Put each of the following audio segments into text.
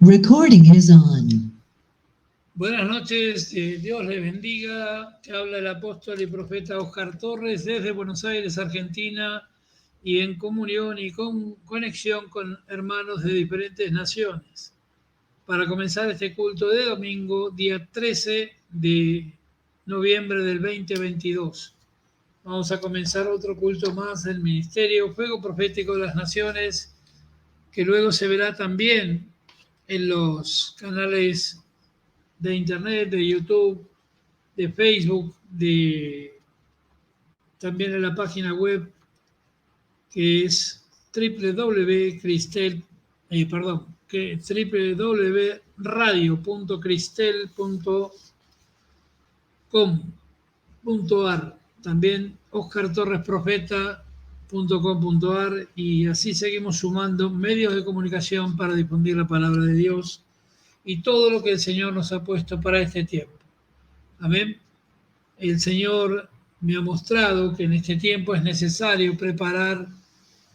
Recording is on. Buenas noches, Dios les bendiga. Te habla el apóstol y profeta Oscar Torres desde Buenos Aires, Argentina, y en comunión y con conexión con hermanos de diferentes naciones. Para comenzar este culto de domingo, día 13 de noviembre del 2022. Vamos a comenzar otro culto más del Ministerio Fuego Profético de las Naciones, que luego se verá también en los canales de internet, de YouTube, de Facebook, también en la página web que es www.radio.cristel.com.ar, también oscartorresprofeta.com.ar, y así seguimos sumando medios de comunicación para difundir la palabra de Dios y todo lo que el Señor nos ha puesto para este tiempo. Amén. El Señor me ha mostrado que en este tiempo es necesario preparar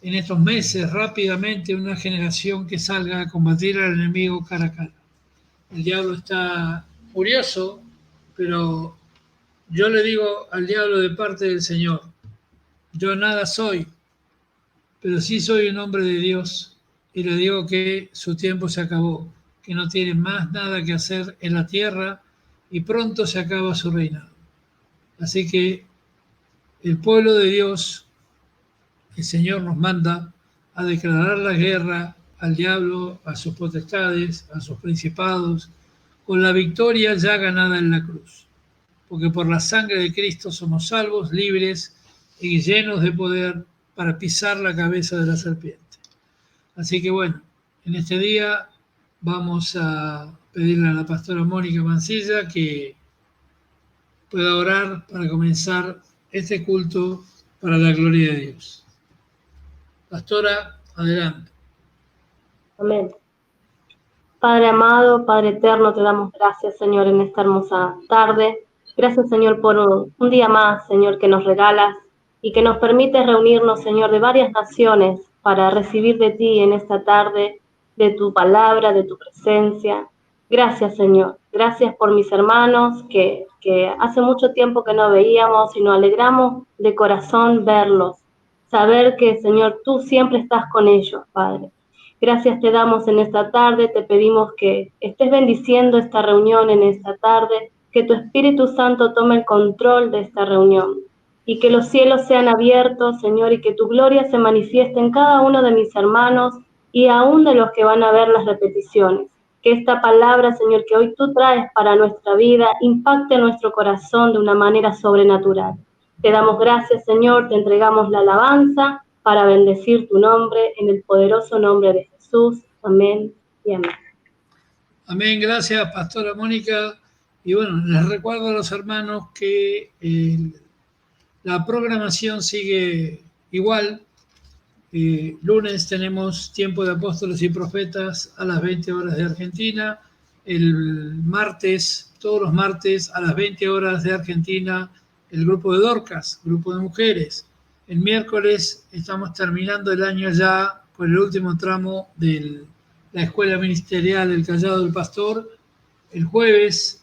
en estos meses rápidamente una generación que salga a combatir al enemigo cara a cara. El diablo está furioso, pero yo le digo al diablo de parte del Señor: yo nada soy, pero sí soy un hombre de Dios, y le digo que su tiempo se acabó, que no tiene más nada que hacer en la tierra y pronto se acaba su reinado. Así que el pueblo de Dios, el Señor nos manda a declarar la guerra al diablo, a sus potestades, a sus principados, con la victoria ya ganada en la cruz. Porque por la sangre de Cristo somos salvos, libres y llenos de poder para pisar la cabeza de la serpiente. Así que bueno, en este día vamos a pedirle a la pastora Mónica Mancilla que pueda orar para comenzar este culto para la gloria de Dios. Pastora, adelante. Amén. Padre amado, Padre eterno, te damos gracias, Señor, en esta hermosa tarde. Gracias, Señor, por un día más, Señor, que nos regalas y que nos permite reunirnos, Señor, de varias naciones para recibir de ti en esta tarde, de tu palabra, de tu presencia. Gracias, Señor. Gracias por mis hermanos que hace mucho tiempo que no veíamos y nos alegramos de corazón verlos. Saber que, Señor, tú siempre estás con ellos, Padre. Gracias te damos en esta tarde, te pedimos que estés bendiciendo esta reunión en esta tarde, que tu Espíritu Santo tome el control de esta reunión y que los cielos sean abiertos, Señor, y que tu gloria se manifieste en cada uno de mis hermanos y aún de los que van a ver las repeticiones. Que esta palabra, Señor, que hoy tú traes para nuestra vida, impacte nuestro corazón de una manera sobrenatural. Te damos gracias, Señor, te entregamos la alabanza para bendecir tu nombre en el poderoso nombre de Jesús. Amén y amén. Amén, gracias, pastora Mónica. Y bueno, les recuerdo a los hermanos que la programación sigue igual. Lunes tenemos tiempo de apóstoles y profetas a las 20 horas de Argentina. El martes, todos los martes a las 20 horas de Argentina, el grupo de Dorcas, grupo de mujeres. El miércoles estamos terminando el año ya por el último tramo de la Escuela Ministerial El Callado del Pastor. El jueves,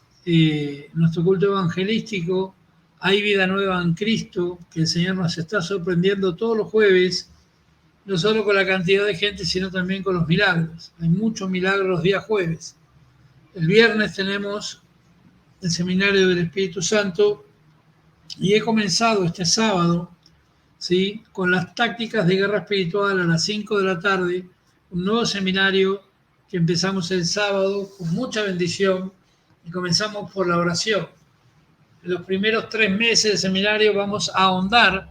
nuestro culto evangelístico, Hay Vida Nueva en Cristo, que el Señor nos está sorprendiendo todos los jueves, no solo con la cantidad de gente, sino también con los milagros. Hay muchos milagros los días jueves. El viernes tenemos el Seminario del Espíritu Santo y he comenzado este sábado, ¿sí?, con las tácticas de guerra espiritual a las 5 de la tarde, un nuevo seminario que empezamos el sábado con mucha bendición y comenzamos por la oración. En los primeros 3 meses del seminario vamos a ahondar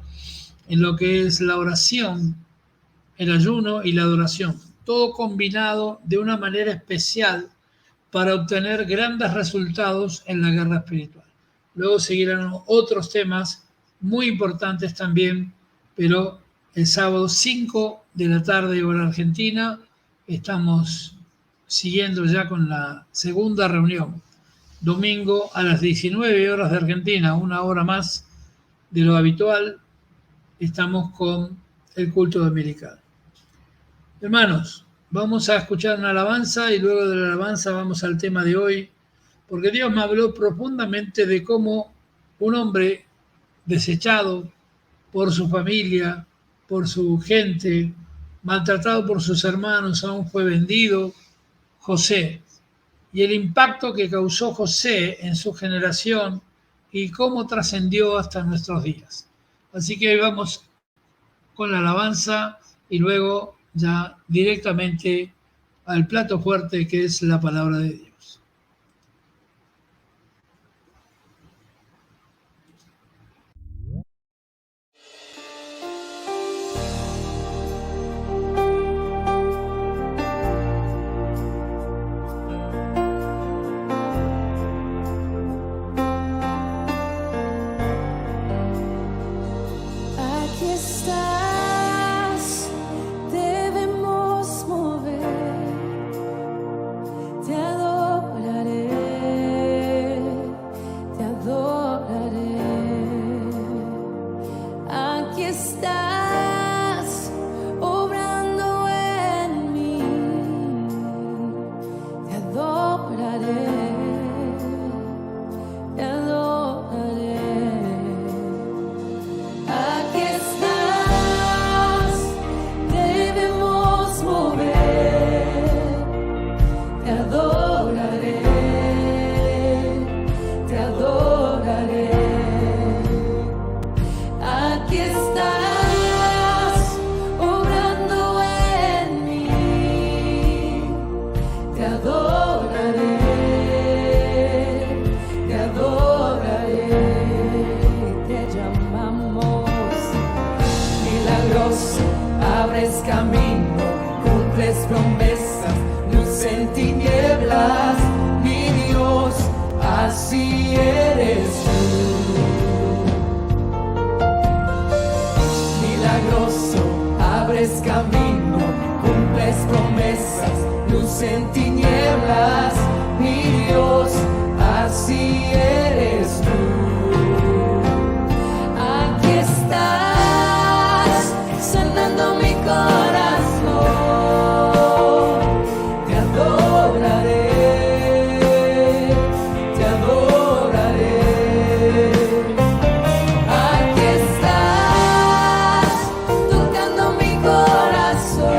en lo que es la oración, el ayuno y la adoración, todo combinado de una manera especial para obtener grandes resultados en la guerra espiritual. Luego seguirán otros temas muy importantes también, pero el sábado 5 de la tarde hora argentina estamos siguiendo ya con la segunda reunión. Domingo a las 19 horas de Argentina, una hora más de lo habitual, estamos con el culto dominical. Hermanos, Vamos a escuchar una alabanza y luego de la alabanza vamos al tema de hoy, porque Dios me habló profundamente de cómo un hombre desechado por su familia, por su gente, maltratado por sus hermanos, aún fue vendido, José, y el impacto que causó José en su generación y cómo trascendió hasta nuestros días. Así que hoy vamos con la alabanza y luego ya directamente al plato fuerte que es la palabra de Dios. Aquí estás, debemos mover, te adoraré, te adoraré. Aquí estás, obrando en mí, te adoraré, te adoraré. Aquí estás, debemos mover, te adoraré, te adoraré. Aquí estás, obrando en mí, te adoraré, te adoraré. Te llamamos milagroso, abres camino, cumples promesas, luz en tinieblas, mi Dios, así eres tú. Milagroso, abres camino, cumples promesas, luz en tinieblas, mi Dios, así eres tú. Aquí estás, sanando mi corazón, te adoraré, te adoraré. Aquí estás, tocando mi corazón,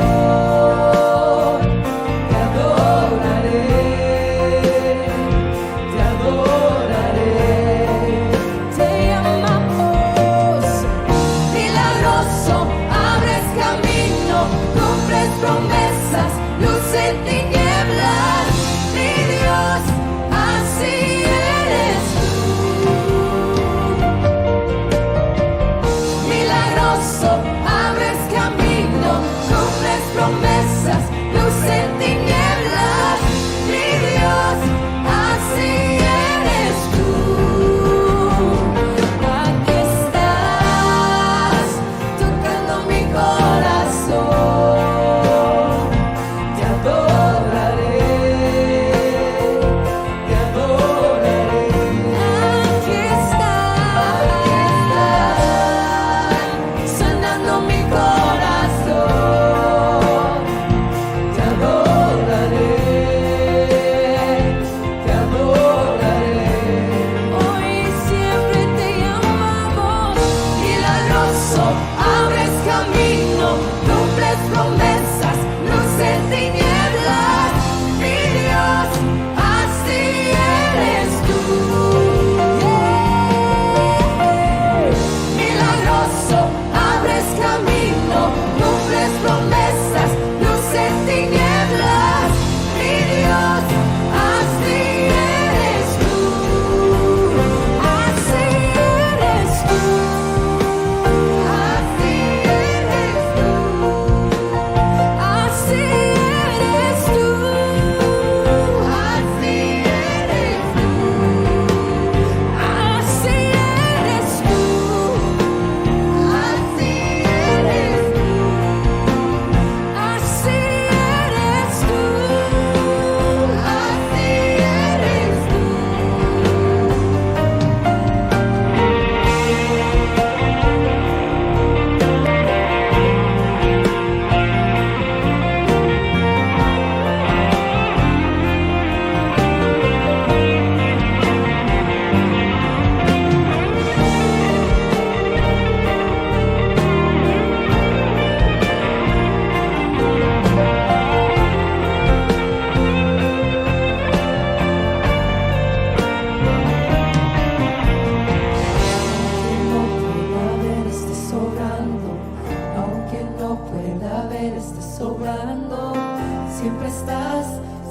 te adoraré, te adoraré.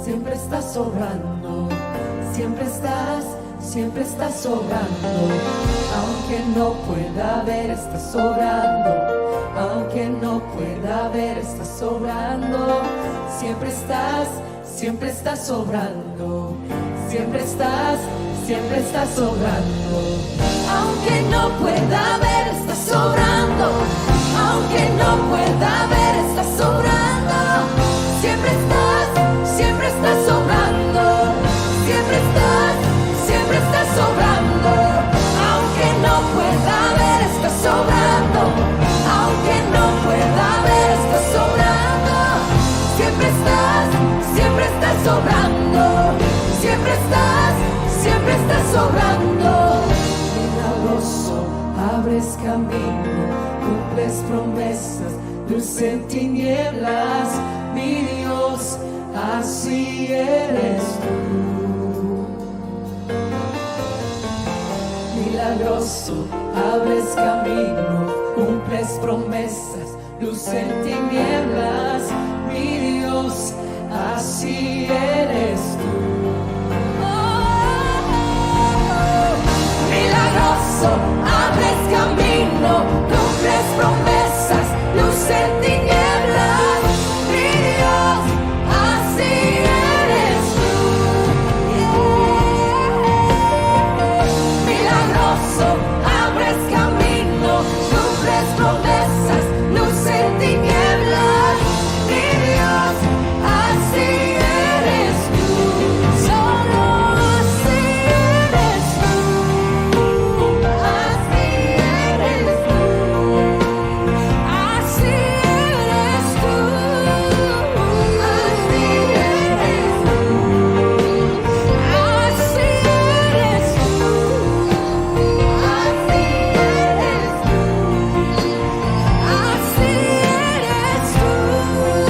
siempre estás sobrando, siempre estás sobrando, aunque no pueda ver, estás sobrando, aunque no pueda ver, estás sobrando, siempre estás sobrando, siempre estás sobrando, aunque no pueda ver, estás sobrando, aunque no pueda ver, estás sobrando, siempre estás sobrando, siempre estás sobrando, aunque no pueda ver, estás sobrando, aunque no pueda ver, estás sobrando, siempre estás sobrando, siempre estás sobrando, milagroso, abres camino, cumples promesas, luz en tinieblas, mi Dios, así eres tú. Milagroso, abres camino, cumples promesas, luz en tinieblas, mi Dios, así eres tú. Milagroso, abres camino, cumples promesas, luz en tinieblas, mi Dios, así eres tú. Milagroso, abres camino, cumples promesas, luz en tinieblas, mi Dios, así eres tú. Solo así eres tú. Así eres tú. Así eres tú. Así eres tú. Así eres tú. Así eres tú. Así eres tú. Así eres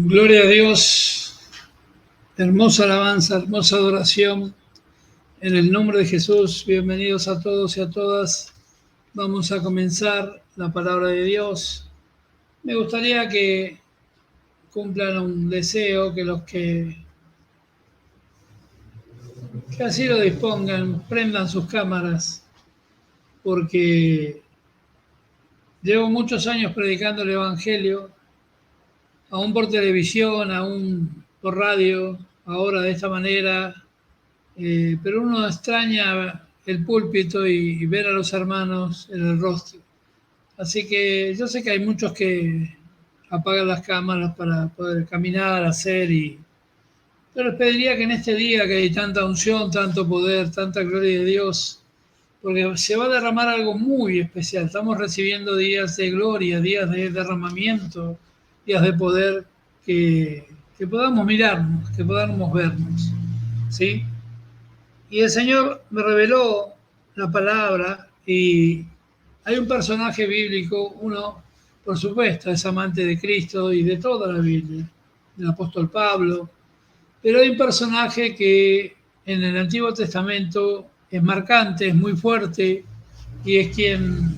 Gloria a Dios, hermosa alabanza, hermosa adoración. En el nombre de Jesús, bienvenidos a todos y a todas. Vamos a comenzar la palabra de Dios. Me gustaría que cumplan un deseo, que los que así lo dispongan, prendan sus cámaras, porque llevo muchos años predicando el Evangelio, aún por televisión, aún por radio, ahora de esta manera, pero uno extraña el púlpito y ver a los hermanos en el rostro. Así que yo sé que hay muchos que apagan las cámaras para poder caminar, hacer, pero les pediría que en este día que hay tanta unción, tanto poder, tanta gloria de Dios, porque se va a derramar algo muy especial. Estamos recibiendo días de gloria, días de derramamiento, días de poder, que podamos mirarnos, que podamos vernos, ¿sí? Y el Señor me reveló la palabra y hay un personaje bíblico, uno, por supuesto, es amante de Cristo y de toda la Biblia, del apóstol Pablo, pero hay un personaje que en el Antiguo Testamento es marcante, es muy fuerte y es quien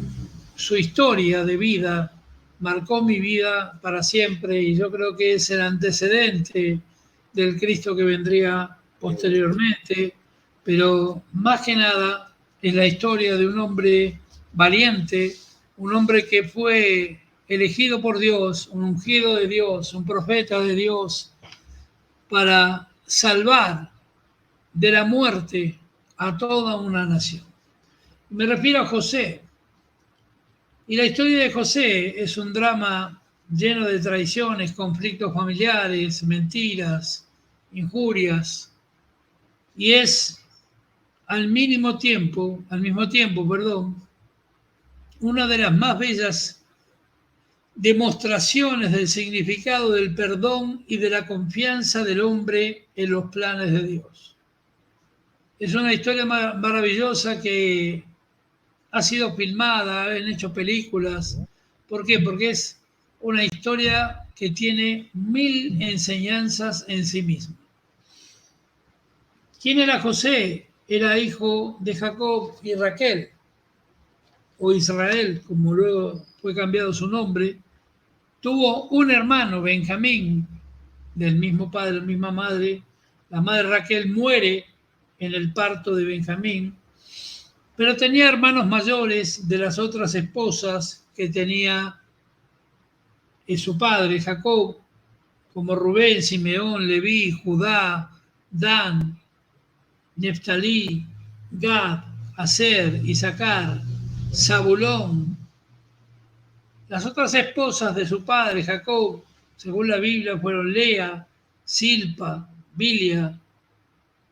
su historia de vida marcó mi vida para siempre, y yo creo que es el antecedente del Cristo que vendría posteriormente, pero más que nada es la historia de un hombre valiente, un hombre que fue elegido por Dios, un ungido de Dios, un profeta de Dios, para salvar de la muerte a toda una nación. Me refiero a José. Y la historia de José es un drama lleno de traiciones, conflictos familiares, mentiras, injurias, y es al mismo tiempo, una de las más bellas demostraciones del significado del perdón y de la confianza del hombre en los planes de Dios. Es una historia maravillosa que ha sido filmada, han hecho películas. ¿Por qué? Porque es una historia que tiene 1000 enseñanzas en sí misma. ¿Quién era José? Era hijo de Jacob y Raquel, o Israel, como luego fue cambiado su nombre. Tuvo un hermano, Benjamín, del mismo padre, la misma madre. La madre Raquel muere en el parto de Benjamín, pero tenía hermanos mayores de las otras esposas que tenía su padre, Jacob, como Rubén, Simeón, Leví, Judá, Dan, Neftalí, Gad, Aser, Isaacar, Zabulón. Las otras esposas de su padre, Jacob, según la Biblia, fueron Lea, Silpa, Bilia.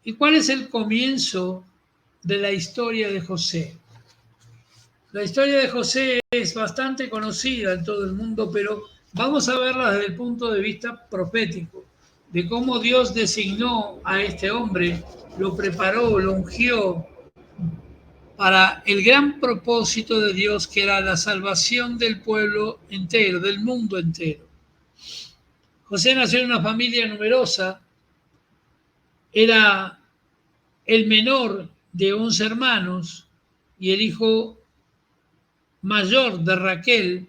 ¿Y cuál es el comienzo de la historia de José? La historia de José es bastante conocida en todo el mundo, pero vamos a verla desde el punto de vista profético, de cómo Dios designó a este hombre, lo preparó, lo ungió para el gran propósito de Dios, que era la salvación del pueblo entero, del mundo entero. José nació en una familia numerosa, era el menor de 11 hermanos y el hijo mayor de Raquel,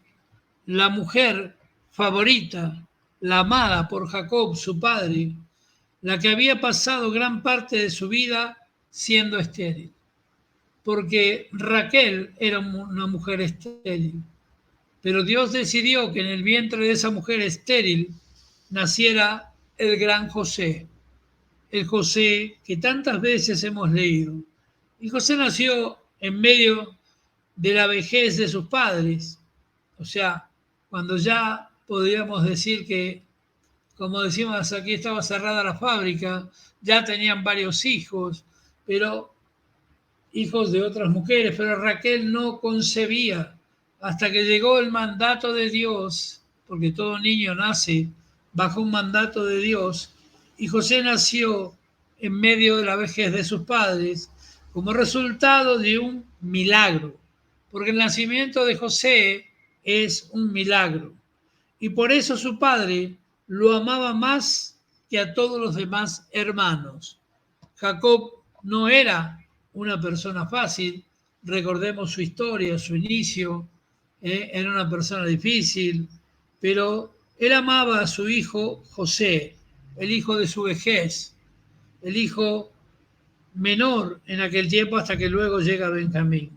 la mujer favorita, la amada por Jacob, su padre, la que había pasado gran parte de su vida siendo estéril, porque Raquel era una mujer estéril. Pero Dios decidió que en el vientre de esa mujer estéril naciera el gran José, el José que tantas veces hemos leído. Y José nació en medio de la vejez de sus padres, o sea, cuando ya podríamos decir que, como decimos aquí, estaba cerrada la fábrica, ya tenían varios hijos, pero hijos de otras mujeres, pero Raquel no concebía hasta que llegó el mandato de Dios, porque todo niño nace bajo un mandato de Dios, y José nació en medio de la vejez de sus padres como resultado de un milagro, porque el nacimiento de José es un milagro, y por eso su padre lo amaba más que a todos los demás hermanos. Jacob no era una persona fácil, recordemos su historia, su inicio, era una persona difícil, pero él amaba a su hijo José, el hijo de su vejez, el hijo menor en aquel tiempo hasta que luego llega Benjamín.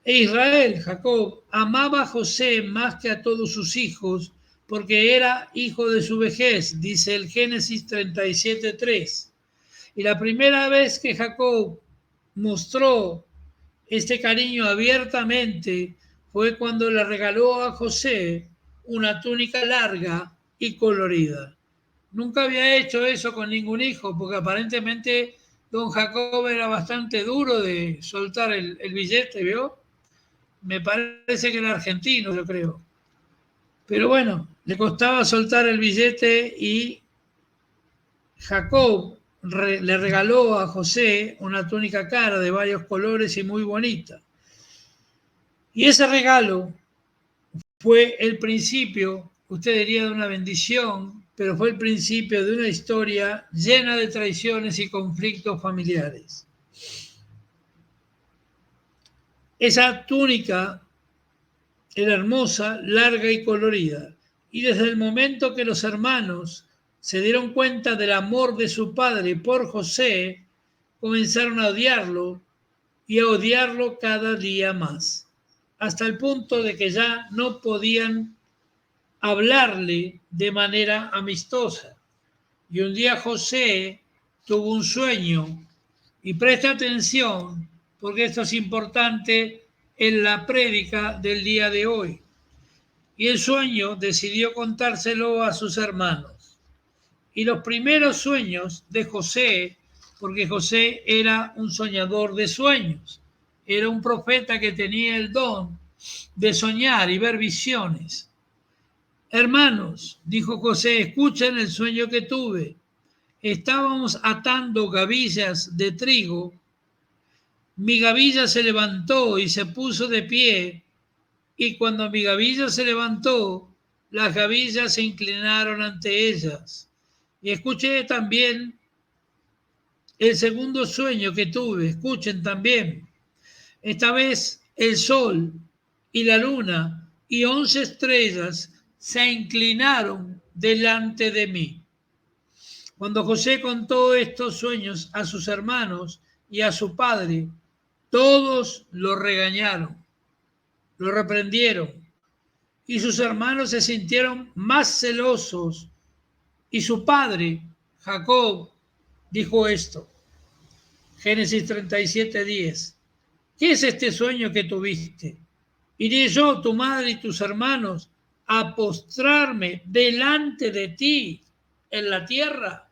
E Israel, Jacob, amaba a José más que a todos sus hijos porque era hijo de su vejez, dice el Génesis 37:3. Y la primera vez que Jacob mostró este cariño abiertamente fue cuando le regaló a José una túnica larga y colorida. Nunca había hecho eso con ningún hijo, porque aparentemente don Jacob era bastante duro de soltar el billete, ¿vio? Me parece que era argentino, yo creo. Pero bueno, le costaba soltar el billete y Jacob le regaló a José una túnica cara de varios colores y muy bonita. Y ese regalo fue el principio, usted diría, de una bendición, pero fue el principio de una historia llena de traiciones y conflictos familiares. Esa túnica era hermosa, larga y colorida. Y desde el momento que los hermanos se dieron cuenta del amor de su padre por José, comenzaron a odiarlo y a odiarlo cada día más, hasta el punto de que ya no podían hablarle de manera amistosa. Y un día José tuvo un sueño, y presta atención, porque esto es importante en la prédica del día de hoy. Y el sueño decidió contárselo a sus hermanos. Y los primeros sueños de José, porque José era un soñador de sueños, era un profeta que tenía el don de soñar y ver visiones. Hermanos, dijo José, escuchen el sueño que tuve. Estábamos atando gavillas de trigo mi gavilla se levantó y se puso de pie, y cuando mi gavilla se levantó, las gavillas se inclinaron ante ellas. Y escuché también el segundo sueño que tuve, escuchen también. Esta vez el sol y la luna y 11 estrellas se inclinaron delante de mí. Cuando José contó estos sueños a sus hermanos y a su padre, todos lo regañaron, lo reprendieron, y sus hermanos se sintieron más celosos. Y su padre, Jacob, dijo esto, Génesis 37:10. ¿Qué es este sueño que tuviste? ¿Iré yo, tu madre y tus hermanos a postrarme delante de ti en la tierra?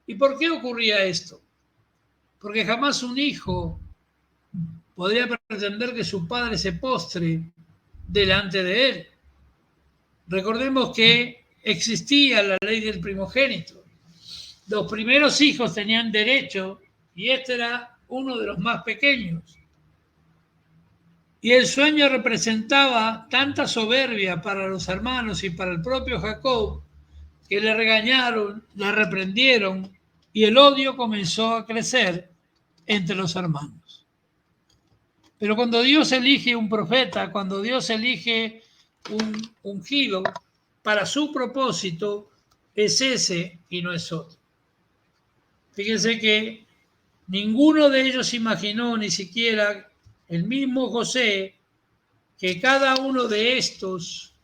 ¿Y por qué ocurría esto? Porque jamás un hijo podría pretender que su padre se postre delante de él. Recordemos que existía la ley del primogénito. Los primeros hijos tenían derecho y este era uno de los más pequeños. Y el sueño representaba tanta soberbia para los hermanos y para el propio Jacob que le regañaron, le reprendieron y el odio comenzó a crecer entre los hermanos. Pero cuando Dios elige un profeta, cuando Dios elige un ungido para su propósito, es ese y no es otro. Fíjense que ninguno de ellos imaginó, ni siquiera el mismo José, que cada uno de estos,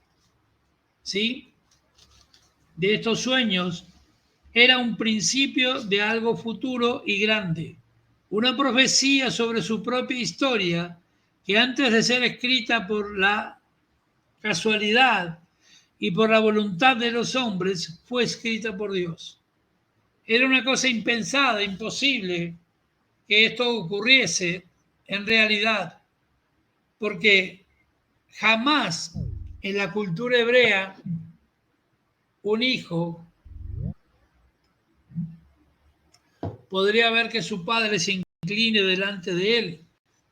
¿sí?, de estos sueños era un principio de algo futuro y grande, una profecía sobre su propia historia que antes de ser escrita por la casualidad y por la voluntad de los hombres fue escrita por Dios. Era una cosa impensada, imposible que esto ocurriese en realidad, porque jamás en la cultura hebrea un hijo podría ver que su padre se incline delante de él,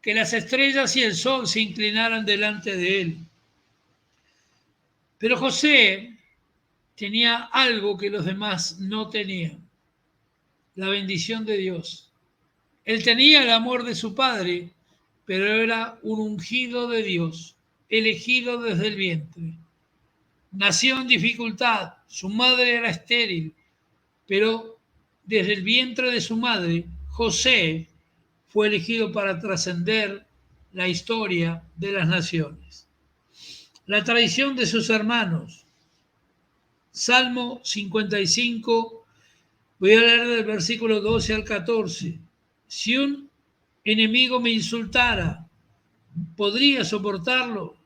que las estrellas y el sol se inclinaran delante de él. Pero José tenía algo que los demás no tenían, la bendición de Dios. Él tenía el amor de su padre, pero era un ungido de Dios, elegido desde el vientre. Nació en dificultad, su madre era estéril, pero desde el vientre de su madre, José fue elegido para trascender la historia de las naciones. La traición de sus hermanos. Salmo 55, voy a leer del versículo 12 al 14. Si un enemigo me insultara, ¿podría soportarlo?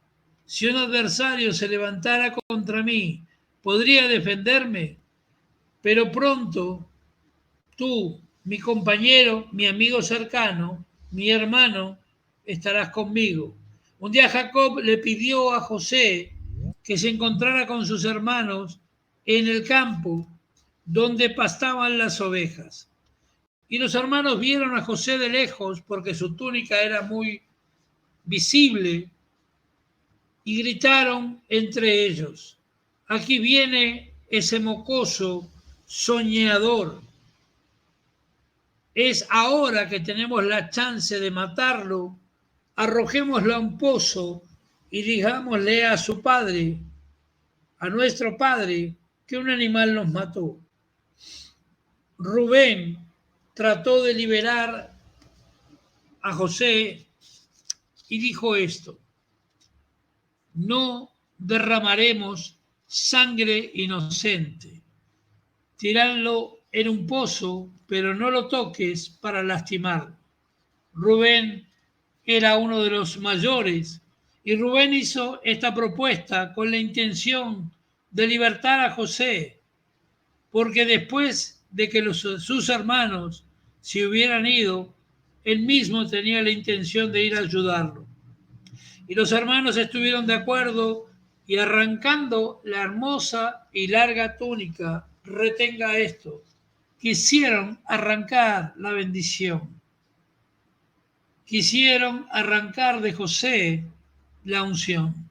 Si un adversario se levantara contra mí, ¿podría defenderme? Pero pronto tú, mi compañero, mi amigo cercano, mi hermano, estarás conmigo. Un día Jacob le pidió a José que se encontrara con sus hermanos en el campo donde pastaban las ovejas. Y los hermanos vieron a José de lejos porque su túnica era muy visible y gritaron entre ellos, aquí viene ese mocoso soñador. Es ahora que tenemos la chance de matarlo, arrojémoslo a un pozo y digámosle a su padre, a nuestro padre, que un animal nos mató. Rubén trató de liberar a José y dijo esto, no derramaremos sangre inocente. Tirarlo en un pozo, pero no lo toques para lastimarlo. Rubén era uno de los mayores y Rubén hizo esta propuesta con la intención de libertar a José, porque después de que sus hermanos se hubieran ido, él mismo tenía la intención de ir a ayudarlo. Y los hermanos estuvieron de acuerdo y arrancando la hermosa y larga túnica, retenga esto, quisieron arrancar la bendición. quisieron arrancar de José la unción.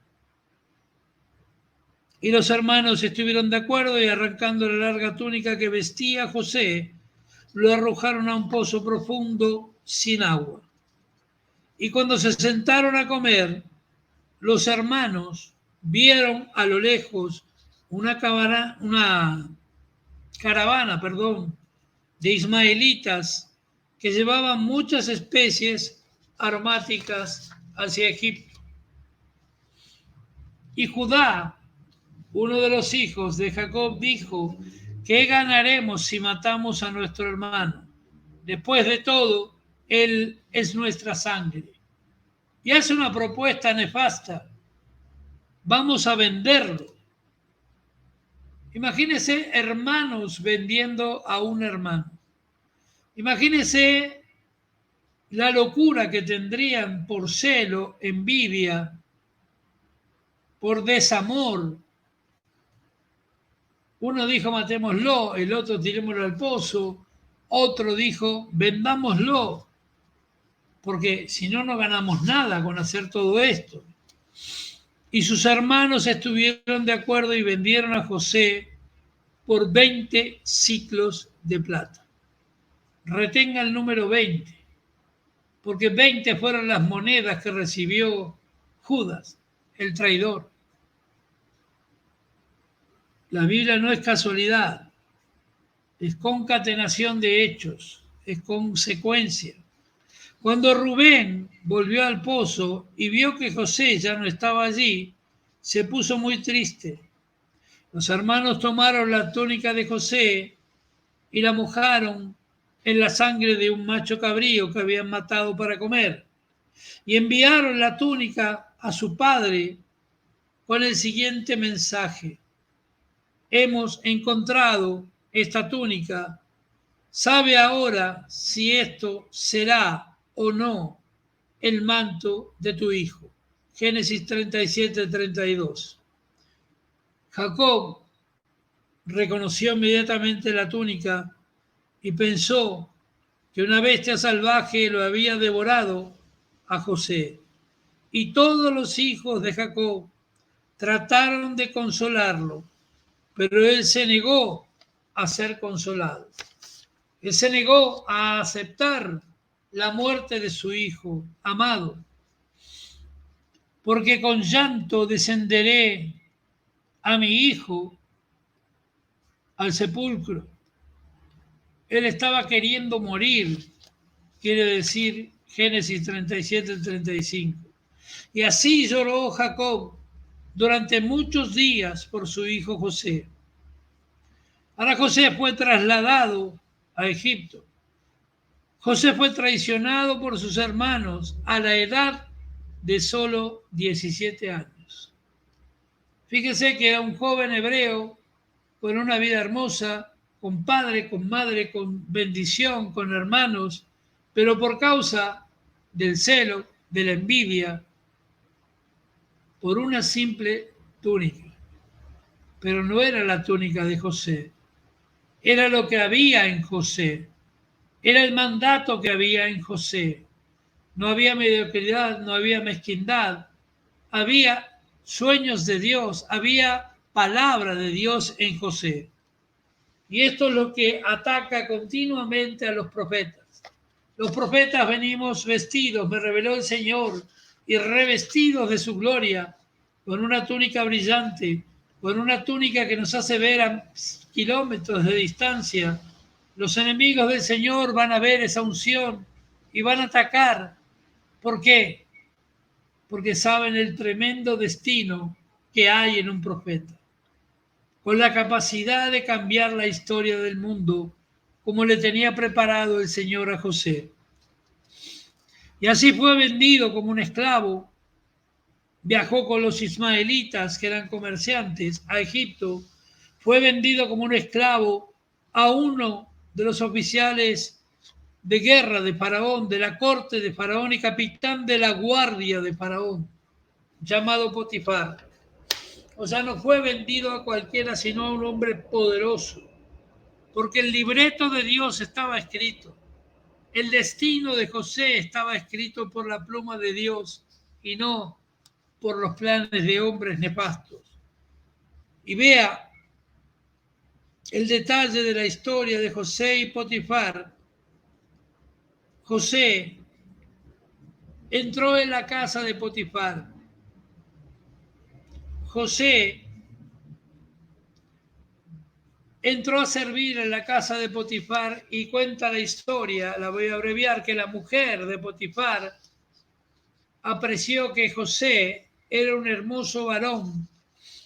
Y los hermanos estuvieron de acuerdo y arrancando la larga túnica que vestía José, lo arrojaron a un pozo profundo sin agua. Y cuando se sentaron a comer, los hermanos vieron a lo lejos una caravana de ismaelitas que llevaban muchas especies aromáticas hacia Egipto. Y Judá, uno de los hijos de Jacob, dijo: ¿qué ganaremos si matamos a nuestro hermano? Después de todo, él es nuestra sangre. Y hace una propuesta nefasta: vamos a venderlo. Imagínense hermanos vendiendo a un hermano. Imagínense la locura que tendrían por celo, envidia, por desamor. Uno dijo: matémoslo, el otro tirémoslo al pozo, otro dijo: vendámoslo, porque si no, no ganamos nada con hacer todo esto. Y sus hermanos estuvieron de acuerdo y vendieron a José por 20 siclos de plata. Retenga el número 20, porque 20 fueron las monedas que recibió Judas, el traidor. La Biblia no es casualidad, es concatenación de hechos, es consecuencia. Cuando Rubén volvió al pozo y vio que José ya no estaba allí, se puso muy triste. Los hermanos tomaron la túnica de José y la mojaron en la sangre de un macho cabrío que habían matado para comer. Y enviaron la túnica a su padre con el siguiente mensaje: hemos encontrado esta túnica. ¿Sabe ahora si esto será o no el manto de tu hijo? Génesis 37:32. Jacob reconoció inmediatamente la túnica y pensó que una bestia salvaje lo había devorado a José. Y todos los hijos de Jacob trataron de consolarlo, pero él se negó a ser consolado. Él se negó a aceptar la muerte de su hijo amado. Porque con llanto descenderé a mi hijo al sepulcro. Él estaba queriendo morir, quiere decir Génesis 37:35. Y así lloró Jacob durante muchos días por su hijo José. Ahora José fue trasladado a Egipto. José fue traicionado por sus hermanos a la edad de solo 17 años. Fíjese que era un joven hebreo con una vida hermosa, con padre, con madre, con bendición, con hermanos, pero por causa del celo, de la envidia, por una simple túnica. Pero no era la túnica de José, era lo que había en José, era el mandato que había en José. No había mediocridad, no había mezquindad, había sueños de Dios, había palabra de Dios en José. Y esto es lo que ataca continuamente a los profetas. Los profetas venimos vestidos, me reveló el Señor, y revestidos de su gloria, con una túnica brillante, con una túnica que nos hace ver a kilómetros de distancia. Los enemigos del Señor van a ver esa unción y van a atacar. ¿Por qué? Porque saben el tremendo destino que hay en un profeta, con la capacidad de cambiar la historia del mundo, como le tenía preparado el Señor a José. Y así fue vendido como un esclavo. Viajó con los ismaelitas, que eran comerciantes, a Egipto. Fue vendido como un esclavo a uno de los oficiales de guerra de Faraón, de la corte de Faraón y capitán de la guardia de Faraón, llamado Potifar. O sea, no fue vendido a cualquiera, sino a un hombre poderoso, porque el libreto de Dios estaba escrito. El destino de José estaba escrito por la pluma de Dios y no por los planes de hombres nefastos. Y vea el detalle de la historia de José y Potifar. José entró en la casa de Potifar. José entró a servir en la casa de Potifar y cuenta la historia, la voy a abreviar, que la mujer de Potifar apreció que José era un hermoso varón,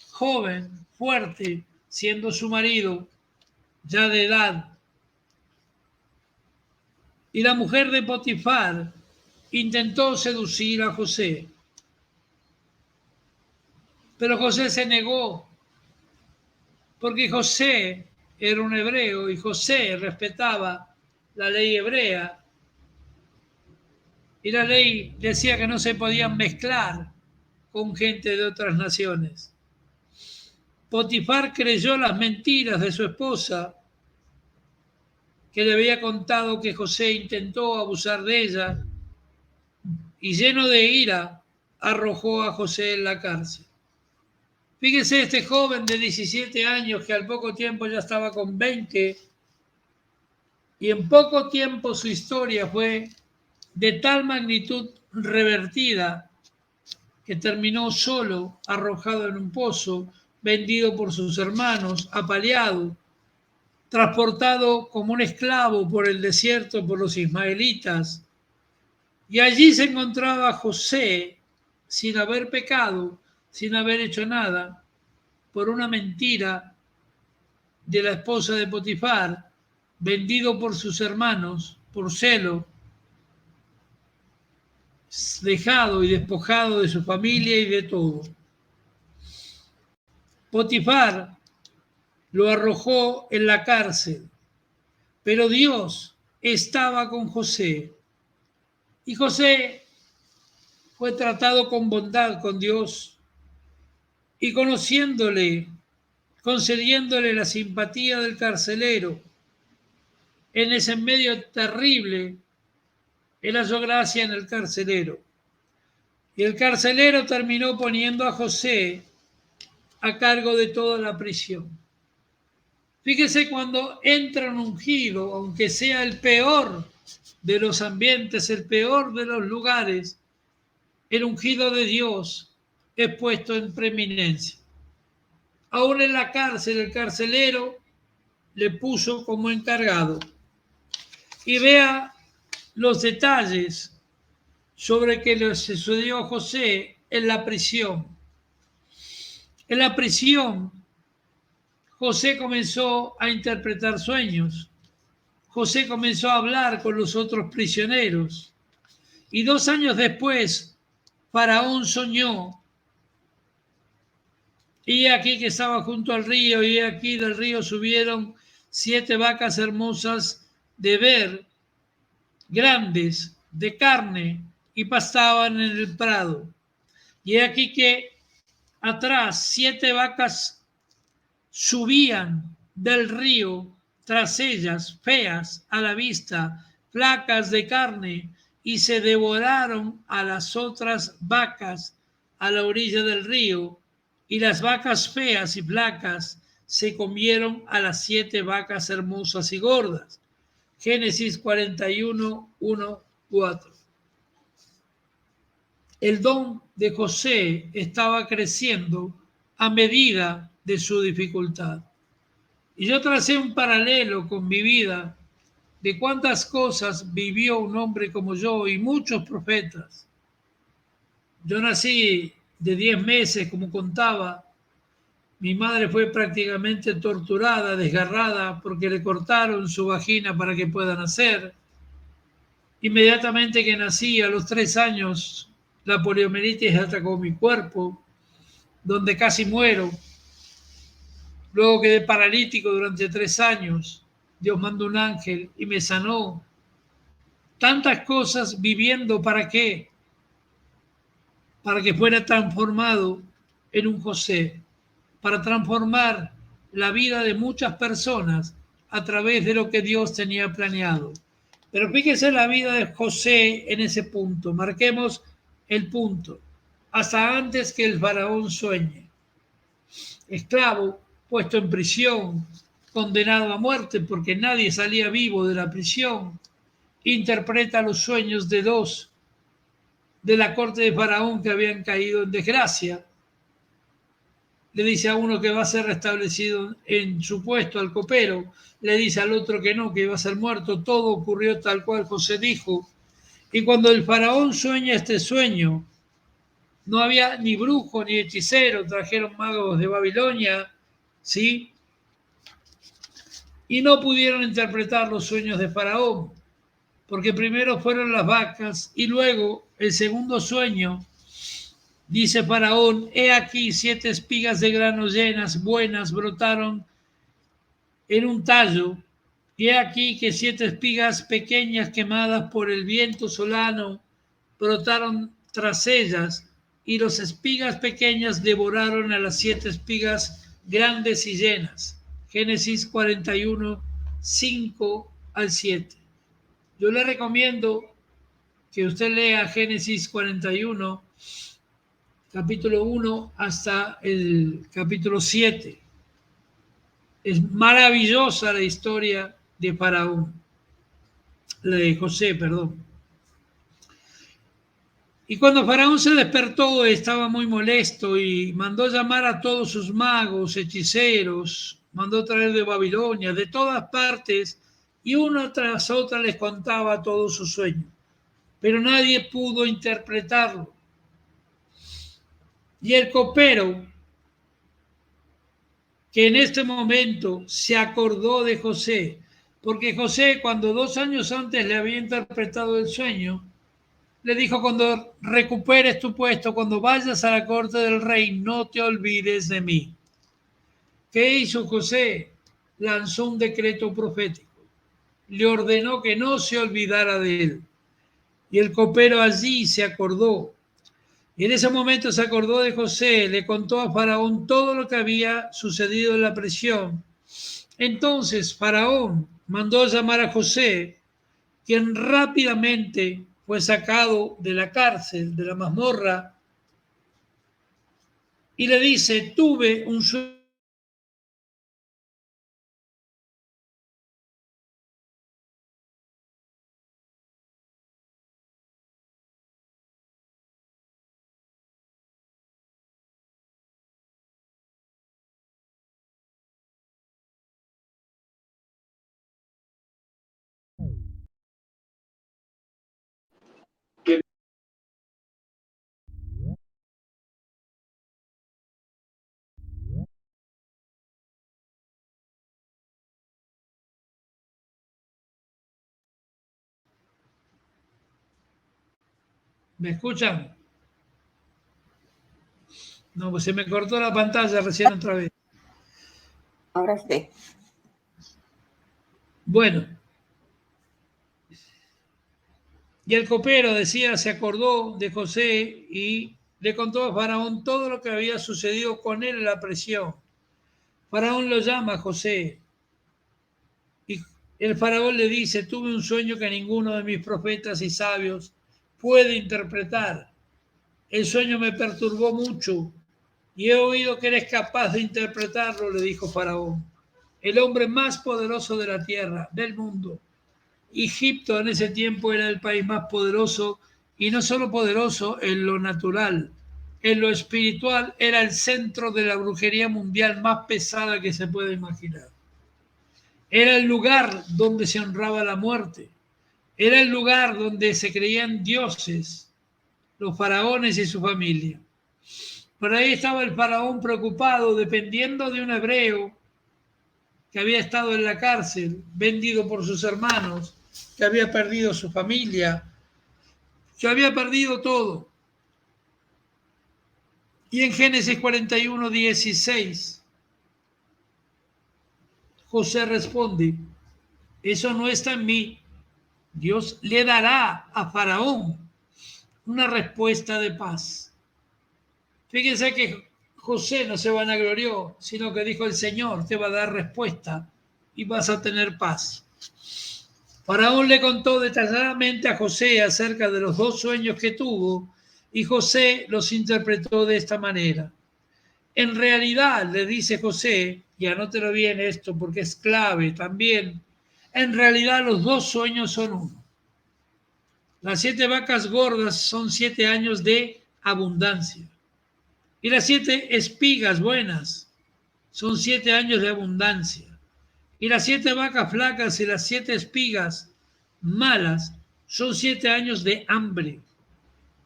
joven, fuerte, siendo su marido ya de edad. Y la mujer de Potifar intentó seducir a José, pero José se negó, porque José era un hebreo y José respetaba la ley hebrea. Y la ley decía que no se podían mezclar con gente de otras naciones. Potifar creyó las mentiras de su esposa, que le había contado que José intentó abusar de ella, y lleno de ira arrojó a José en la cárcel. Fíjese, este joven de 17 años que al poco tiempo ya estaba con 20, y en poco tiempo su historia fue de tal magnitud revertida que terminó solo, arrojado en un pozo, vendido por sus hermanos, apaleado, transportado como un esclavo por el desierto por los ismaelitas. Y allí se encontraba José sin haber pecado, sin haber hecho nada, por una mentira de la esposa de Potifar, vendido por sus hermanos, por celo, dejado y despojado de su familia y de todo. Potifar lo arrojó en la cárcel, pero Dios estaba con José. Y José fue tratado con bondad con Dios y conociéndole, concediéndole la simpatía del carcelero. En ese medio terrible, él halló gracia en el carcelero. Y el carcelero terminó poniendo a José a cargo de toda la prisión. Fíjese, cuando entra un ungido, aunque sea el peor de los ambientes, el peor de los lugares, el ungido de Dios es puesto en preeminencia. Aún en la cárcel, el carcelero le puso como encargado. Y vea los detalles sobre que le sucedió a José en la prisión. En la prisión, José comenzó a interpretar sueños. José comenzó a hablar con los otros prisioneros. Y 2 años después, Faraón soñó. Y aquí que estaba junto al río, y aquí del río subieron 7 vacas hermosas de ver, grandes, de carne, y pastaban en el prado. Y aquí que atrás 7 vacas subían del río tras ellas, feas a la vista, flacas de carne, y se devoraron a las otras vacas a la orilla del río, y las vacas feas y flacas se comieron a las 7 vacas hermosas y gordas. Génesis 41, 1, 4. El don de José estaba creciendo a medida de su dificultad. Y yo tracé un paralelo con mi vida de cuántas cosas vivió un hombre como yo y muchos profetas. Yo nací de 10 meses, como contaba. Mi madre fue prácticamente torturada, desgarrada, porque le cortaron su vagina para que pueda nacer. Inmediatamente que nací, a los 3 años, la poliomielitis atacó mi cuerpo, donde casi muero. Luego quedé paralítico durante 3 años. Dios mandó un ángel y me sanó. Tantas cosas viviendo, ¿para qué? Para que fuera transformado en un José, para transformar la vida de muchas personas a través de lo que Dios tenía planeado. Pero fíjese la vida de José en ese punto. Marquemos el punto. Hasta antes que el faraón sueñe. Esclavo, puesto en prisión, condenado a muerte porque nadie salía vivo de la prisión. Interpreta los sueños de dos de la corte de Faraón que habían caído en desgracia. Le dice a uno que va a ser restablecido en su puesto, al copero. Le dice al otro que no, que iba a ser muerto. Todo ocurrió tal cual José dijo. Y cuando el Faraón sueña este sueño, no había ni brujo ni hechicero, trajeron magos de Babilonia, ¿sí? Y no pudieron interpretar los sueños de Faraón, porque primero fueron las vacas y luego el segundo sueño, dice Faraón, he aquí 7 espigas de grano llenas, buenas, brotaron en un tallo, y he aquí que 7 espigas pequeñas quemadas por el viento solano brotaron tras ellas, y las espigas pequeñas devoraron a las 7 espigas grandes y llenas. Génesis 41, 5 al 7. Yo le recomiendo que usted lea Génesis 41, capítulo 1 hasta el capítulo 7. Es maravillosa la historia de Faraón, la de José, perdón. Y cuando Faraón se despertó estaba muy molesto y mandó llamar a todos sus magos, hechiceros, mandó traer de Babilonia, de todas partes, y una tras otra les contaba todos sus sueños. Pero nadie pudo interpretarlo. Y el copero, que en este momento se acordó de José, porque José, cuando 2 años antes le había interpretado el sueño, le dijo, cuando recuperes tu puesto, cuando vayas a la corte del rey, no te olvides de mí. ¿Qué hizo José? Lanzó un decreto profético. Le ordenó que no se olvidara de él. Y el copero allí se acordó. Y en ese momento se acordó de José, le contó a Faraón todo lo que había sucedido en la prisión. Entonces Faraón mandó llamar a José, quien rápidamente fue sacado de la cárcel, de la mazmorra, y le dice, tuve un sueño. ¿Me escuchan? No, pues se me cortó la pantalla recién otra vez. Ahora sí. Bueno, y el copero decía, se acordó de José y le contó a Faraón todo lo que había sucedido con él en la prisión. Faraón lo llama a José y el faraón le dice, tuve un sueño que ninguno de mis profetas y sabios puede interpretar. El sueño me perturbó mucho y he oído que eres capaz de interpretarlo, le dijo Faraón, el hombre más poderoso de la tierra, del mundo. Egipto en ese tiempo era el país más poderoso y no solo poderoso en lo natural, en lo espiritual era el centro de la brujería mundial más pesada que se puede imaginar. Era el lugar donde se honraba la muerte, era el lugar donde se creían dioses, los faraones y su familia. Por ahí estaba el faraón preocupado, dependiendo de un hebreo que había estado en la cárcel, vendido por sus hermanos, que había perdido su familia, que había perdido todo. Y en Génesis 41, 16, José responde, eso no está en mí. Dios le dará a Faraón una respuesta de paz. Fíjense que José no se vanaglorió, sino que dijo, el Señor te va a dar respuesta y vas a tener paz. Faraón le contó detalladamente a José acerca de los 2 sueños que tuvo y José los interpretó de esta manera. En realidad, le dice José, y anótelo bien esto porque es clave también, en realidad los 2 sueños son uno. Las 7 vacas gordas son 7 años de abundancia. Y las 7 espigas buenas son 7 años de abundancia. Y las 7 vacas flacas y las 7 espigas malas son 7 años de hambre.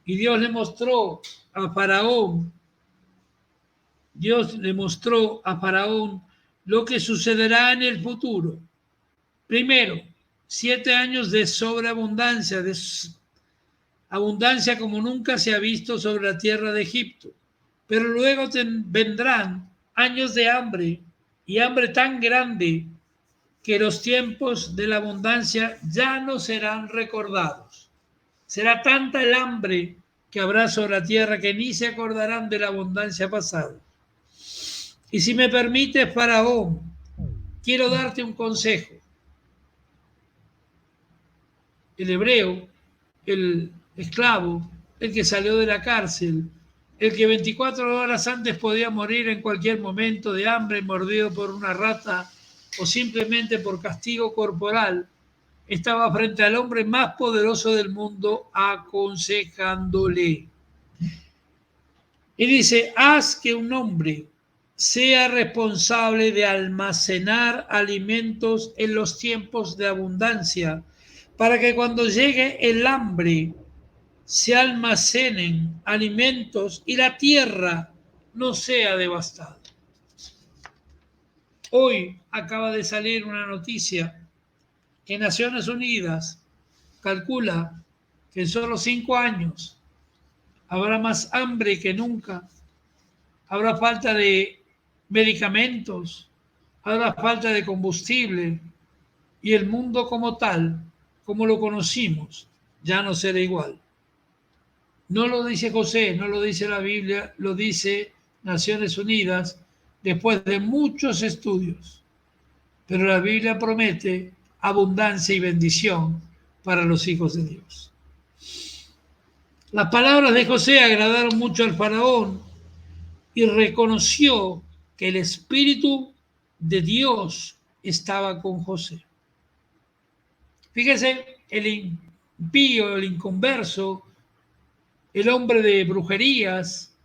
Y Dios le mostró a Faraón lo que sucederá en el futuro. Primero, 7 años de sobreabundancia, abundancia como nunca se ha visto sobre la tierra de Egipto. Pero luego vendrán años de hambre y hambre tan grande que los tiempos de la abundancia ya no serán recordados. Será tanta el hambre que habrá sobre la tierra que ni se acordarán de la abundancia pasada. Y si me permite, Faraón, quiero darte un consejo. El hebreo, el esclavo, el que salió de la cárcel, el que 24 horas antes podía morir en cualquier momento de hambre, mordido por una rata o simplemente por castigo corporal, estaba frente al hombre más poderoso del mundo aconsejándole. Y dice, haz que un hombre sea responsable de almacenar alimentos en los tiempos de abundancia, para que cuando llegue el hambre se almacenen alimentos y la tierra no sea devastada. Hoy acaba de salir una noticia que Naciones Unidas calcula que en solo 5 años habrá más hambre que nunca, habrá falta de medicamentos, habrá falta de combustible y el mundo como tal, como lo conocimos, ya no será igual. No lo dice José, no lo dice la Biblia, lo dice Naciones Unidas después de muchos estudios. Pero la Biblia promete abundancia y bendición para los hijos de Dios. Las palabras de José agradaron mucho al faraón y reconoció que el Espíritu de Dios estaba con José. Fíjese, el impío, el inconverso, el hombre de brujerías,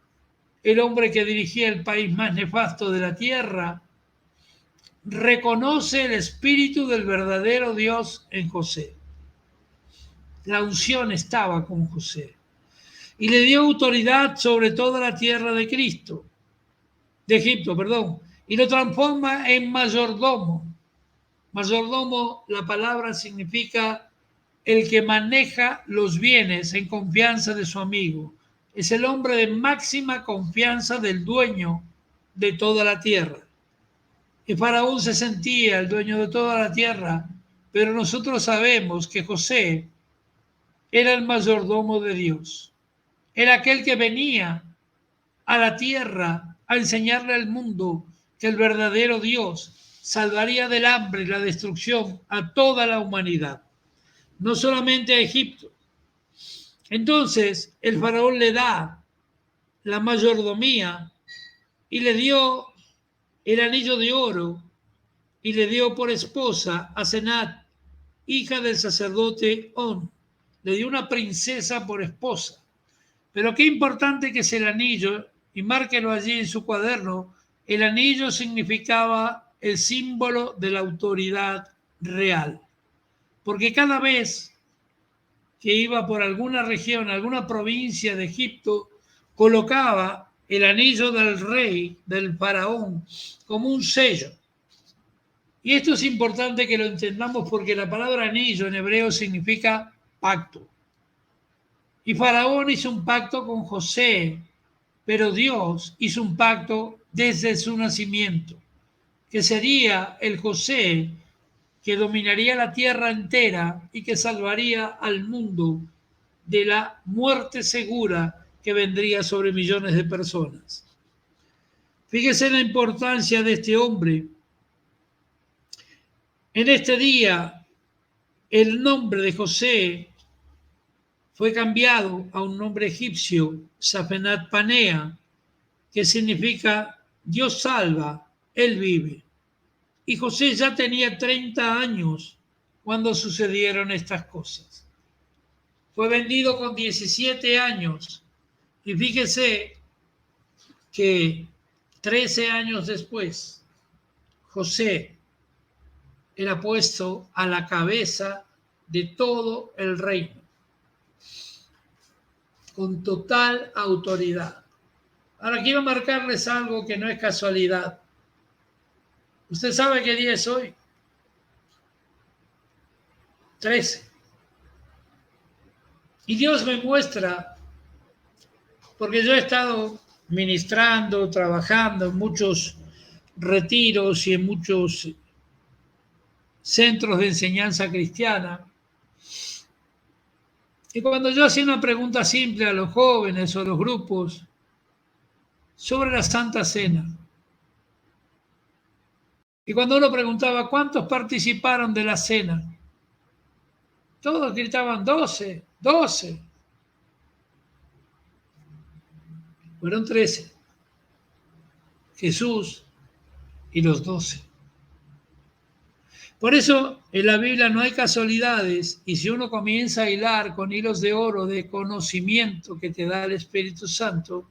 el hombre que dirigía el país más nefasto de la tierra, reconoce el Espíritu del verdadero Dios en José. La unción estaba con José y le dio autoridad sobre toda la tierra de Egipto, y lo transforma en mayordomo. Mayordomo, la palabra significa el que maneja los bienes en confianza de su amigo. Es el hombre de máxima confianza del dueño de toda la tierra. Y Faraón se sentía el dueño de toda la tierra, pero nosotros sabemos que José era el mayordomo de Dios. Era aquel que venía a la tierra a enseñarle al mundo que el verdadero Dios salvaría del hambre y la destrucción a toda la humanidad, no solamente a Egipto. Entonces el faraón le da la mayordomía y le dio el anillo de oro y le dio por esposa a Senat, hija del sacerdote On. Le dio una princesa por esposa. Pero qué importante que es el anillo, y márquelo allí en su cuaderno. El anillo significaba el símbolo de la autoridad real. Porque cada vez que iba por alguna región, alguna provincia de Egipto, colocaba el anillo del rey, del faraón, como un sello. Y esto es importante que lo entendamos porque la palabra anillo en hebreo significa pacto. Y Faraón hizo un pacto con José, pero Dios hizo un pacto desde su nacimiento, que sería el José que dominaría la tierra entera y que salvaría al mundo de la muerte segura que vendría sobre millones de personas. Fíjese la importancia de este hombre. En este día el nombre de José fue cambiado a un nombre egipcio, Safenat Panea, que significa Dios salva, Él vive. Y José ya tenía 30 años cuando sucedieron estas cosas. Fue vendido con 17 años. Y fíjese que 13 años después, José era puesto a la cabeza de todo el reino, con total autoridad. Ahora quiero marcarles algo que no es casualidad. ¿Usted sabe qué día es hoy? 13. Y Dios me muestra, porque yo he estado ministrando, trabajando en muchos retiros y en muchos centros de enseñanza cristiana. Y cuando yo hacía una pregunta simple a los jóvenes o a los grupos sobre la Santa Cena, y cuando uno preguntaba cuántos participaron de la cena, todos gritaban 12, 12. Fueron 13. Jesús y los 12. Por eso en la Biblia no hay casualidades, y si uno comienza a hilar con hilos de oro de conocimiento que te da el Espíritu Santo,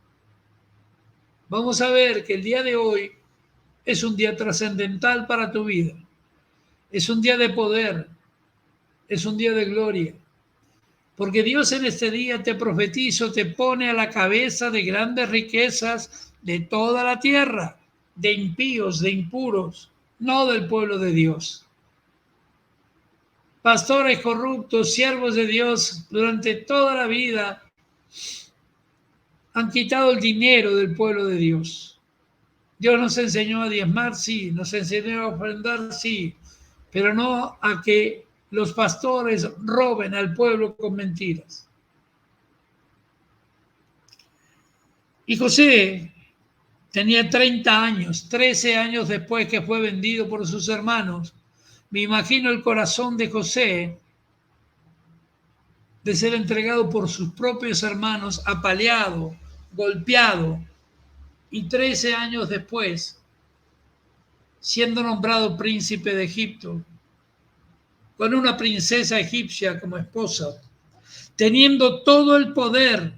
vamos a ver que el día de hoy es un día trascendental para tu vida. Es un día de poder, es un día de gloria. Porque Dios en este día te profetizo, te pone a la cabeza de grandes riquezas de toda la tierra, de impíos, de impuros, no del pueblo de Dios. Pastores corruptos, siervos de Dios, durante toda la vida han quitado el dinero del pueblo de Dios. Dios nos enseñó a diezmar, sí, nos enseñó a ofrendar, sí, pero no a que los pastores roben al pueblo con mentiras. Y José tenía 30 años, 13 años después que fue vendido por sus hermanos. Me imagino el corazón de José de ser entregado por sus propios hermanos, apaleado, golpeado, y 13 años después, siendo nombrado príncipe de Egipto, con una princesa egipcia como esposa, teniendo todo el poder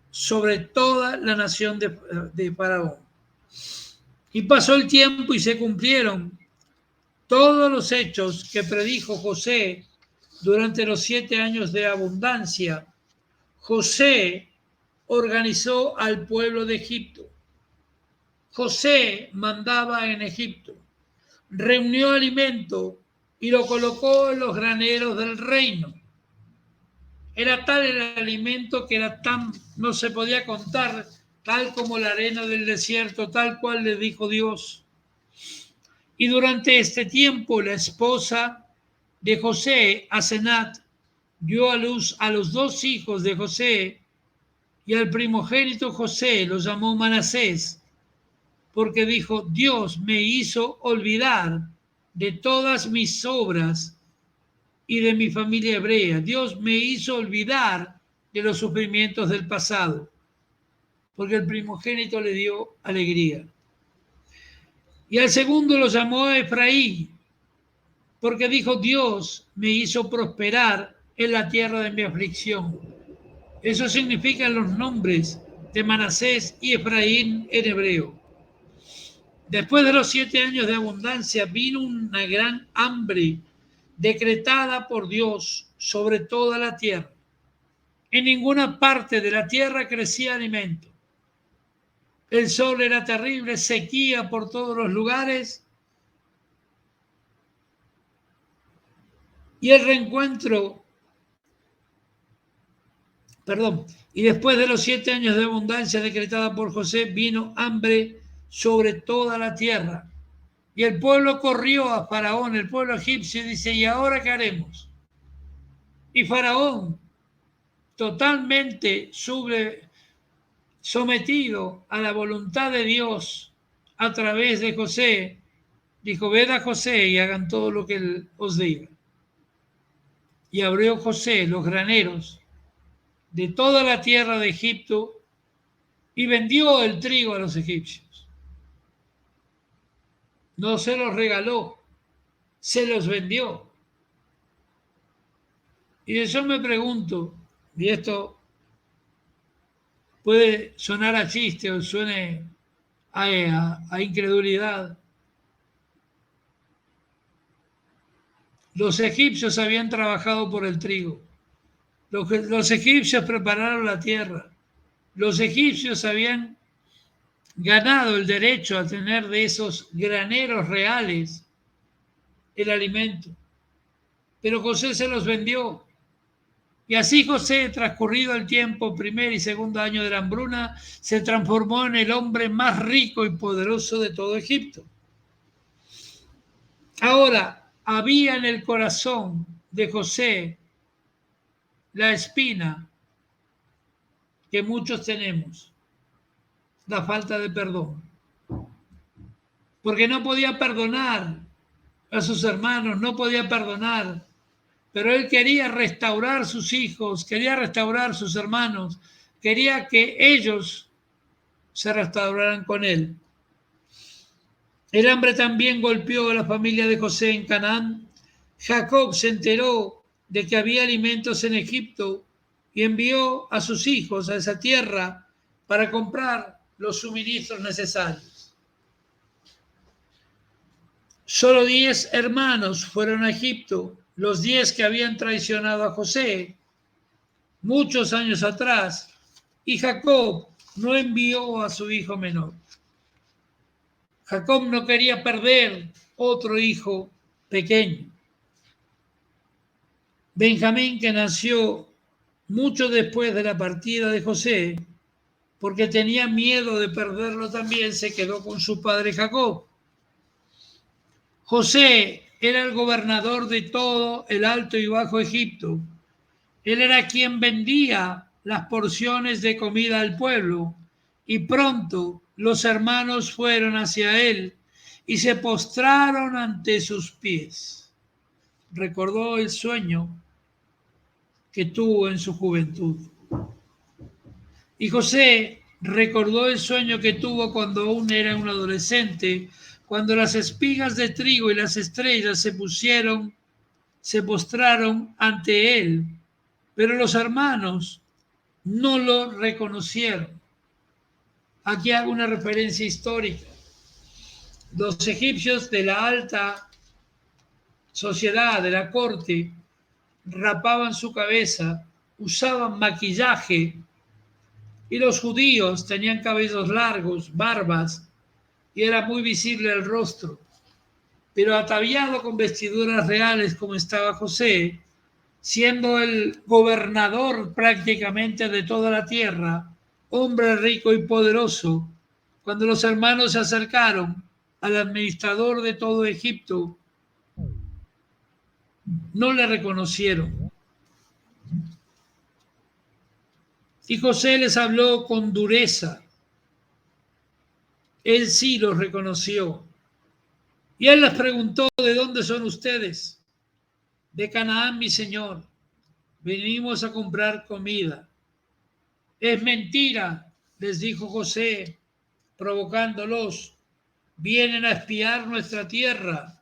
sobre toda la nación de Faraón. Y pasó el tiempo y se cumplieron todos los hechos que predijo José durante los 7 años de abundancia. José organizó al pueblo de Egipto. José mandaba en Egipto, reunió alimento y lo colocó en los graneros del reino. Era tal el alimento que era tan, no se podía contar, tal como la arena del desierto, tal cual le dijo Dios. Y durante este tiempo la esposa de José, Asenat, dio a luz a los 2 hijos de José, y al primogénito José lo llamó Manasés, porque dijo, Dios me hizo olvidar de todas mis obras y de mi familia hebrea. Dios me hizo olvidar de los sufrimientos del pasado, porque el primogénito le dio alegría. Y al segundo lo llamó Efraín, porque dijo, Dios me hizo prosperar en la tierra de mi aflicción. Eso significan los nombres de Manasés y Efraín en hebreo. Después de los 7 años de abundancia vino una gran hambre decretada por Dios sobre toda la tierra. En ninguna parte de la tierra crecía alimento. El sol era terrible, sequía por todos los lugares. Y el reencuentro, y después de los 7 años de abundancia decretada por José, vino hambre sobre toda la tierra. Y el pueblo corrió a Faraón, el pueblo egipcio, y dice, ¿y ahora qué haremos? Y Faraón, totalmente sometido a la voluntad de Dios a través de José, dijo, ved a José y hagan todo lo que él os diga. Y abrió José los graneros de toda la tierra de Egipto y vendió el trigo a los egipcios. No se los regaló, se los vendió. Y yo me pregunto, y esto puede sonar a chiste o suene a incredulidad, los egipcios habían trabajado por el trigo, los egipcios prepararon la tierra, los egipcios habían ganado el derecho a tener de esos graneros reales el alimento, pero José se los vendió. Y así José, transcurrido el tiempo, primer y segundo año de la hambruna, se transformó en el hombre más rico y poderoso de todo Egipto. Ahora, había en el corazón de José la espina que muchos tenemos, la falta de perdón. Porque no podía perdonar a sus hermanos, no podía perdonar. Pero él quería restaurar sus hijos, quería restaurar sus hermanos, quería que ellos se restauraran con él. El hambre también golpeó a la familia de José en Canaán. Jacob se enteró de que había alimentos en Egipto y envió a sus hijos a esa tierra para comprar los suministros necesarios. Solo 10 hermanos fueron a Egipto, los 10 que habían traicionado a José muchos años atrás, y Jacob no envió a su hijo menor. Jacob no quería perder otro hijo pequeño. Benjamín, que nació mucho después de la partida de José, porque tenía miedo de perderlo también, se quedó con su padre Jacob. José era el gobernador de todo el Alto y Bajo Egipto. Él era quien vendía las porciones de comida al pueblo, y pronto los hermanos fueron hacia él y se postraron ante sus pies. Recordó el sueño que tuvo en su juventud. Y José recordó el sueño que tuvo cuando aún era un adolescente, cuando las espigas de trigo y las estrellas se postraron ante él, pero los hermanos no lo reconocieron. Aquí hago una referencia histórica. Los egipcios de la alta sociedad, de la corte, rapaban su cabeza, usaban maquillaje, y los judíos tenían cabellos largos, barbas, y era muy visible el rostro. Pero ataviado con vestiduras reales como estaba José, siendo el gobernador prácticamente de toda la tierra, hombre rico y poderoso, cuando los hermanos se acercaron al administrador de todo Egipto, no le reconocieron. Y José les habló con dureza. Él sí los reconoció. Y él les preguntó: ¿de dónde son ustedes? De Canaán, mi señor. Venimos a comprar comida. Es mentira, les dijo José, provocándolos. Vienen a espiar nuestra tierra.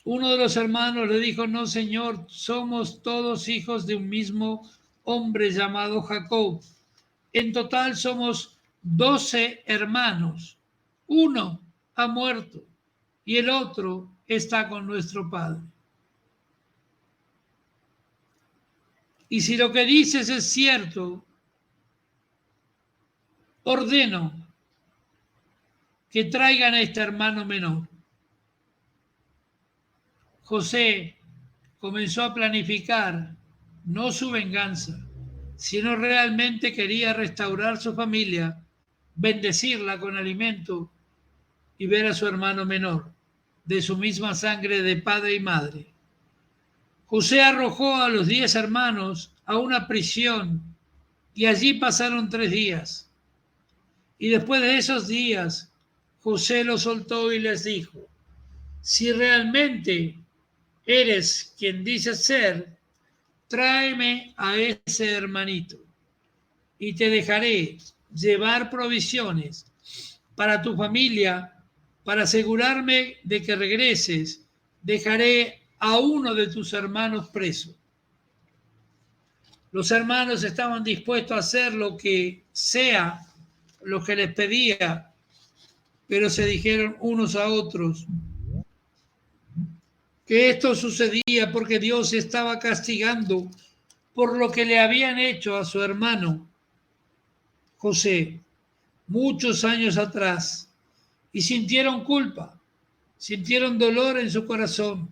Uno de los hermanos le dijo: no, señor, somos todos hijos de un mismo hombre llamado Jacob. En total somos 12 hermanos. Uno ha muerto y el otro está con nuestro padre. Y si lo que dices es cierto, ordeno que traigan a este hermano menor. José comenzó a planificar no su venganza, sino realmente quería restaurar su familia, bendecirla con alimento y ver a su hermano menor, de su misma sangre de padre y madre. José arrojó a los 10 hermanos a una prisión y allí pasaron 3 días. Y después de esos días, José los soltó y les dijo: si realmente eres quien dices ser, tráeme a ese hermanito y te dejaré llevar provisiones para tu familia, para asegurarme de que regreses. Dejaré a uno de tus hermanos preso. Los hermanos estaban dispuestos a hacer lo que sea, lo que les pedía, pero se dijeron unos a otros que esto sucedía porque Dios estaba castigando por lo que le habían hecho a su hermano José muchos años atrás, y sintieron culpa, sintieron dolor en su corazón.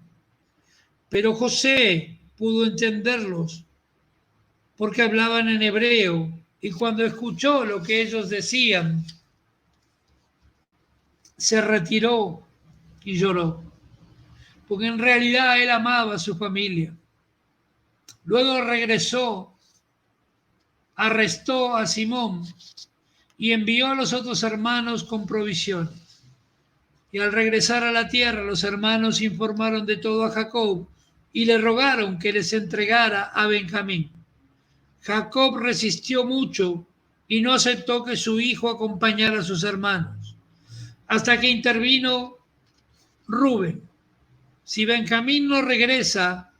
Pero José pudo entenderlos porque hablaban en hebreo, y cuando escuchó lo que ellos decían, se retiró y lloró, porque en realidad él amaba a su familia. Luego regresó, arrestó a Simón y envió a los otros hermanos con provisiones. Y al regresar a la tierra, los hermanos informaron de todo a Jacob y le rogaron que les entregara a Benjamín. Jacob resistió mucho y no aceptó que su hijo acompañara a sus hermanos, hasta que intervino Rubén. Si Benjamín no regresa,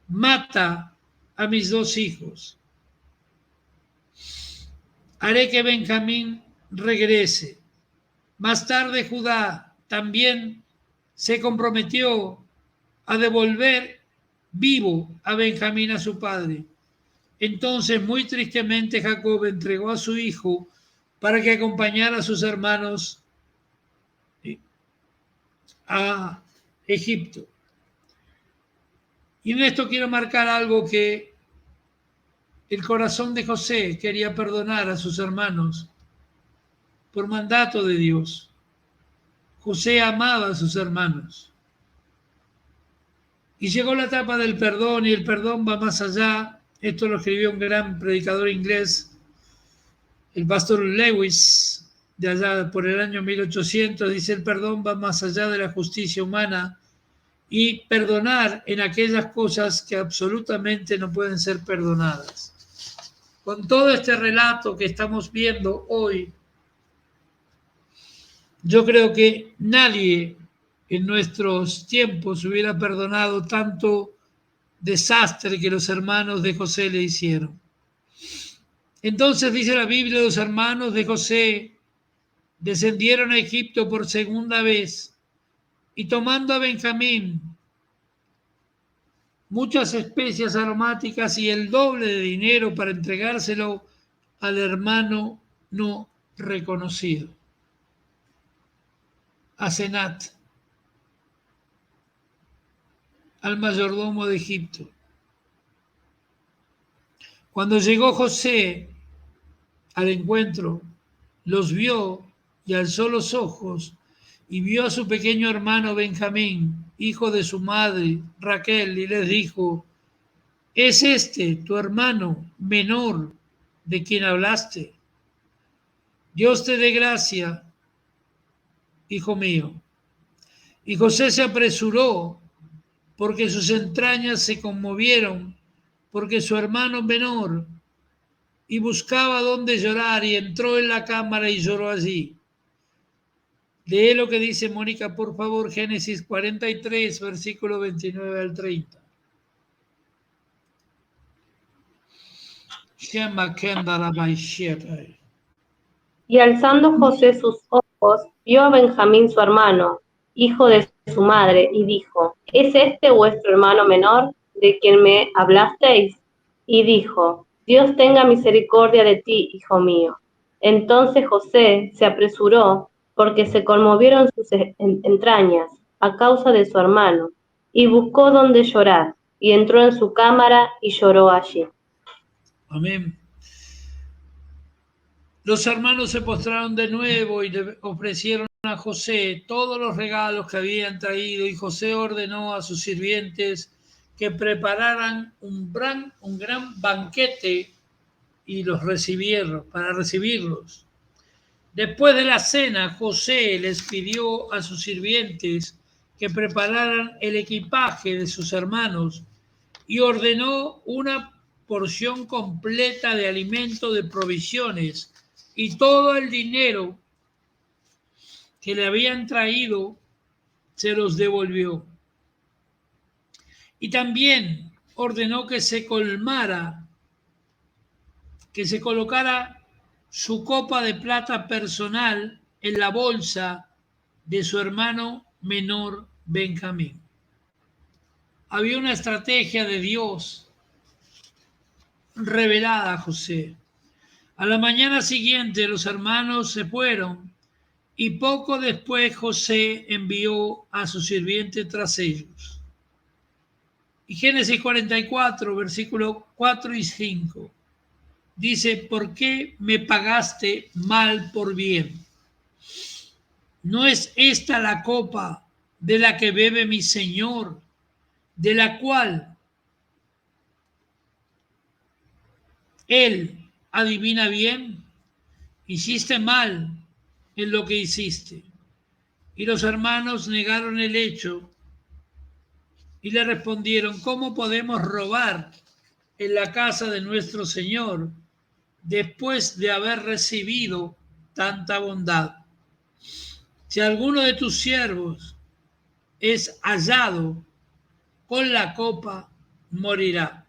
mata a mis dos hijos. Haré que Benjamín regrese. Más tarde Judá también se comprometió a devolver vivo a Benjamín a su padre. Entonces, muy tristemente, Jacob entregó a su hijo para que acompañara a sus hermanos a Egipto. Y en esto quiero marcar algo, que el corazón de José quería perdonar a sus hermanos por mandato de Dios. José amaba a sus hermanos. Y llegó la etapa del perdón, y el perdón va más allá. Esto lo escribió un gran predicador inglés, el pastor Lewis, de allá por el año 1800. Dice: el perdón va más allá de la justicia humana, y perdonar en aquellas cosas que absolutamente no pueden ser perdonadas. Con todo este relato que estamos viendo hoy, yo creo que nadie en nuestros tiempos hubiera perdonado tanto desastre que los hermanos de José le hicieron. Entonces dice la Biblia: los hermanos de José descendieron a Egipto por segunda vez, y tomando a Benjamín muchas especias aromáticas y el doble de dinero para entregárselo al hermano no reconocido, a Senat, al mayordomo de Egipto. Cuando llegó José al encuentro, los vio y alzó los ojos y vio a su pequeño hermano Benjamín, hijo de su madre Raquel, y les dijo: ¿es este tu hermano menor de quien hablaste? Dios te dé gracia, hijo mío. Y José se apresuró, porque sus entrañas se conmovieron, porque su hermano menor, y buscaba dónde llorar, y entró en la cámara y lloró allí. Lee lo que dice Mónica, por favor, Génesis 43, versículo 29 al 30. Y alzando José sus ojos, vio a Benjamín su hermano, hijo de su madre, y dijo: ¿es este vuestro hermano menor, de quien me hablasteis? Y dijo: Dios tenga misericordia de ti, hijo mío. Entonces José se apresuró, porque se conmovieron sus entrañas a causa de su hermano, y buscó donde llorar, y entró en su cámara y lloró allí. Amén. Los hermanos se postraron de nuevo y le ofrecieron a José todos los regalos que habían traído, y José ordenó a sus sirvientes que prepararan un gran banquete y los recibieron, para recibirlos. Después de la cena, José les pidió a sus sirvientes que prepararan el equipaje de sus hermanos y ordenó una porción completa de alimento, de provisiones y todo el dinero que le habían traído se los devolvió. Y también ordenó que se colmara, que se colocara su copa de plata personal en la bolsa de su hermano menor Benjamín. Había una estrategia de Dios revelada a José. A la mañana siguiente los hermanos se fueron y poco después José envió a su sirviente tras ellos. Y Génesis 44, versículos 4 y 5, dice: ¿por qué me pagaste mal por bien? ¿No es esta la copa de la que bebe mi señor, de la cual él adivina bien? Hiciste mal en lo que hiciste. Y los hermanos negaron el hecho y le respondieron: ¿cómo podemos robar en la casa de nuestro Señor después de haber recibido tanta bondad? Si alguno de tus siervos es hallado con la copa, morirá.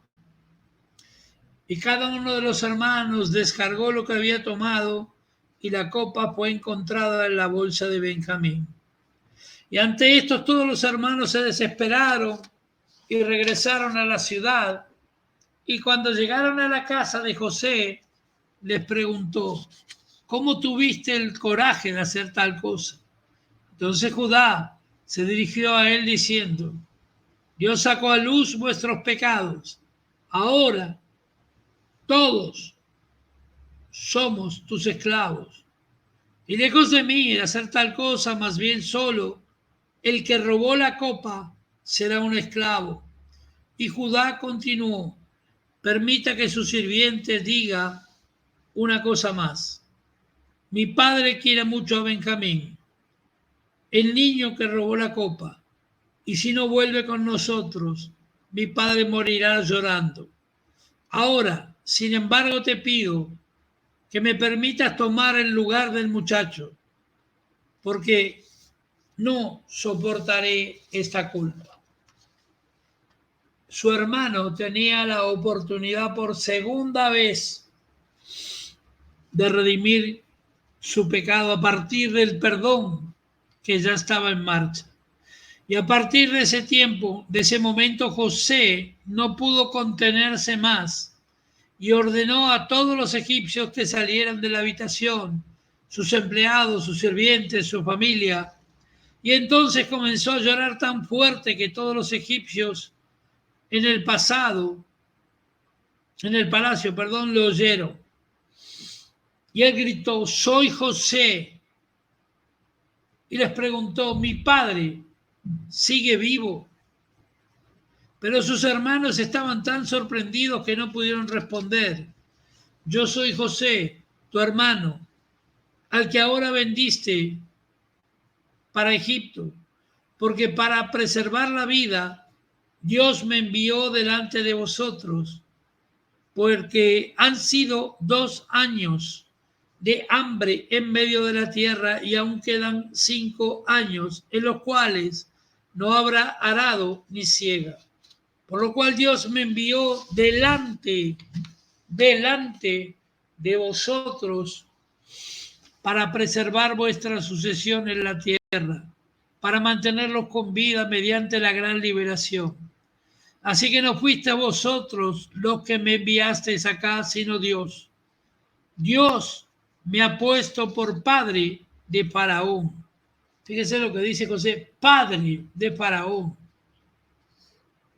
Y cada uno de los hermanos descargó lo que había tomado, y la copa fue encontrada en la bolsa de Benjamín. Y ante esto todos los hermanos se desesperaron y regresaron a la ciudad. Y cuando llegaron a la casa de José, les preguntó: ¿cómo tuviste el coraje de hacer tal cosa? Entonces Judá se dirigió a él diciendo: Dios sacó a luz vuestros pecados. Ahora todos somos tus esclavos. Y lejos de mí de hacer tal cosa, más bien solo el que robó la copa será un esclavo. Y Judá continuó: permita que su sirviente diga una cosa más. Mi padre quiere mucho a Benjamín, el niño que robó la copa, y si no vuelve con nosotros, mi padre morirá llorando. Ahora, sin embargo, te pido que me permitas tomar el lugar del muchacho, porque no soportaré esta culpa. Su hermano tenía la oportunidad por segunda vez de redimir su pecado a partir del perdón que ya estaba en marcha. Y a partir de ese tiempo, de ese momento, José no pudo contenerse más y ordenó a todos los egipcios que salieran de la habitación, sus empleados, sus sirvientes, su familia. Y entonces comenzó a llorar tan fuerte que todos los egipcios en el palacio, lo oyeron. Y él gritó: soy José. Y les preguntó: mi padre sigue vivo. Pero sus hermanos estaban tan sorprendidos que no pudieron responder. Yo soy José, tu hermano, al que ahora vendiste para Egipto, porque para preservar la vida Dios me envió delante de vosotros, porque han sido 2 años de hambre en medio de la tierra y aún quedan 5 años en los cuales no habrá arado ni siega. Por lo cual Dios me envió delante de vosotros para preservar vuestra sucesión en la tierra, para mantenerlos con vida mediante la gran liberación. Así que no fuiste vosotros los que me enviasteis acá, sino Dios. Dios me ha puesto por padre de Faraón. Fíjese lo que dice José: padre de Faraón.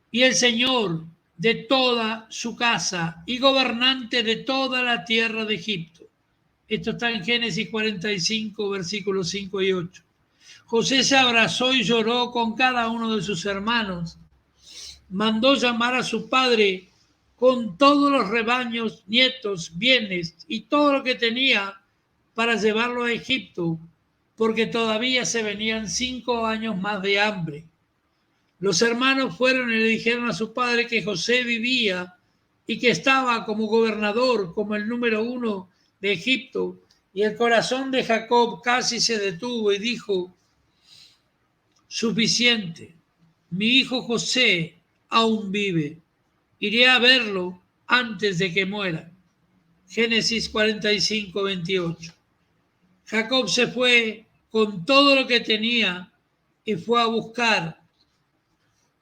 Y el Señor de toda su casa y gobernante de toda la tierra de Egipto. Esto está en Génesis 45, versículos 5 y 8. José se abrazó y lloró con cada uno de sus hermanos. Mandó llamar a su padre con todos los rebaños, nietos, bienes y todo lo que tenía para llevarlo a Egipto porque todavía se venían 5 años más de hambre. Los hermanos fueron y le dijeron a su padre que José vivía y que estaba como gobernador, como el número 1 de Egipto. Y el corazón de Jacob casi se detuvo y dijo: suficiente, mi hijo José aún vive. Iré a verlo antes de que muera. Génesis 45, 28. Jacob se fue con todo lo que tenía y fue a buscar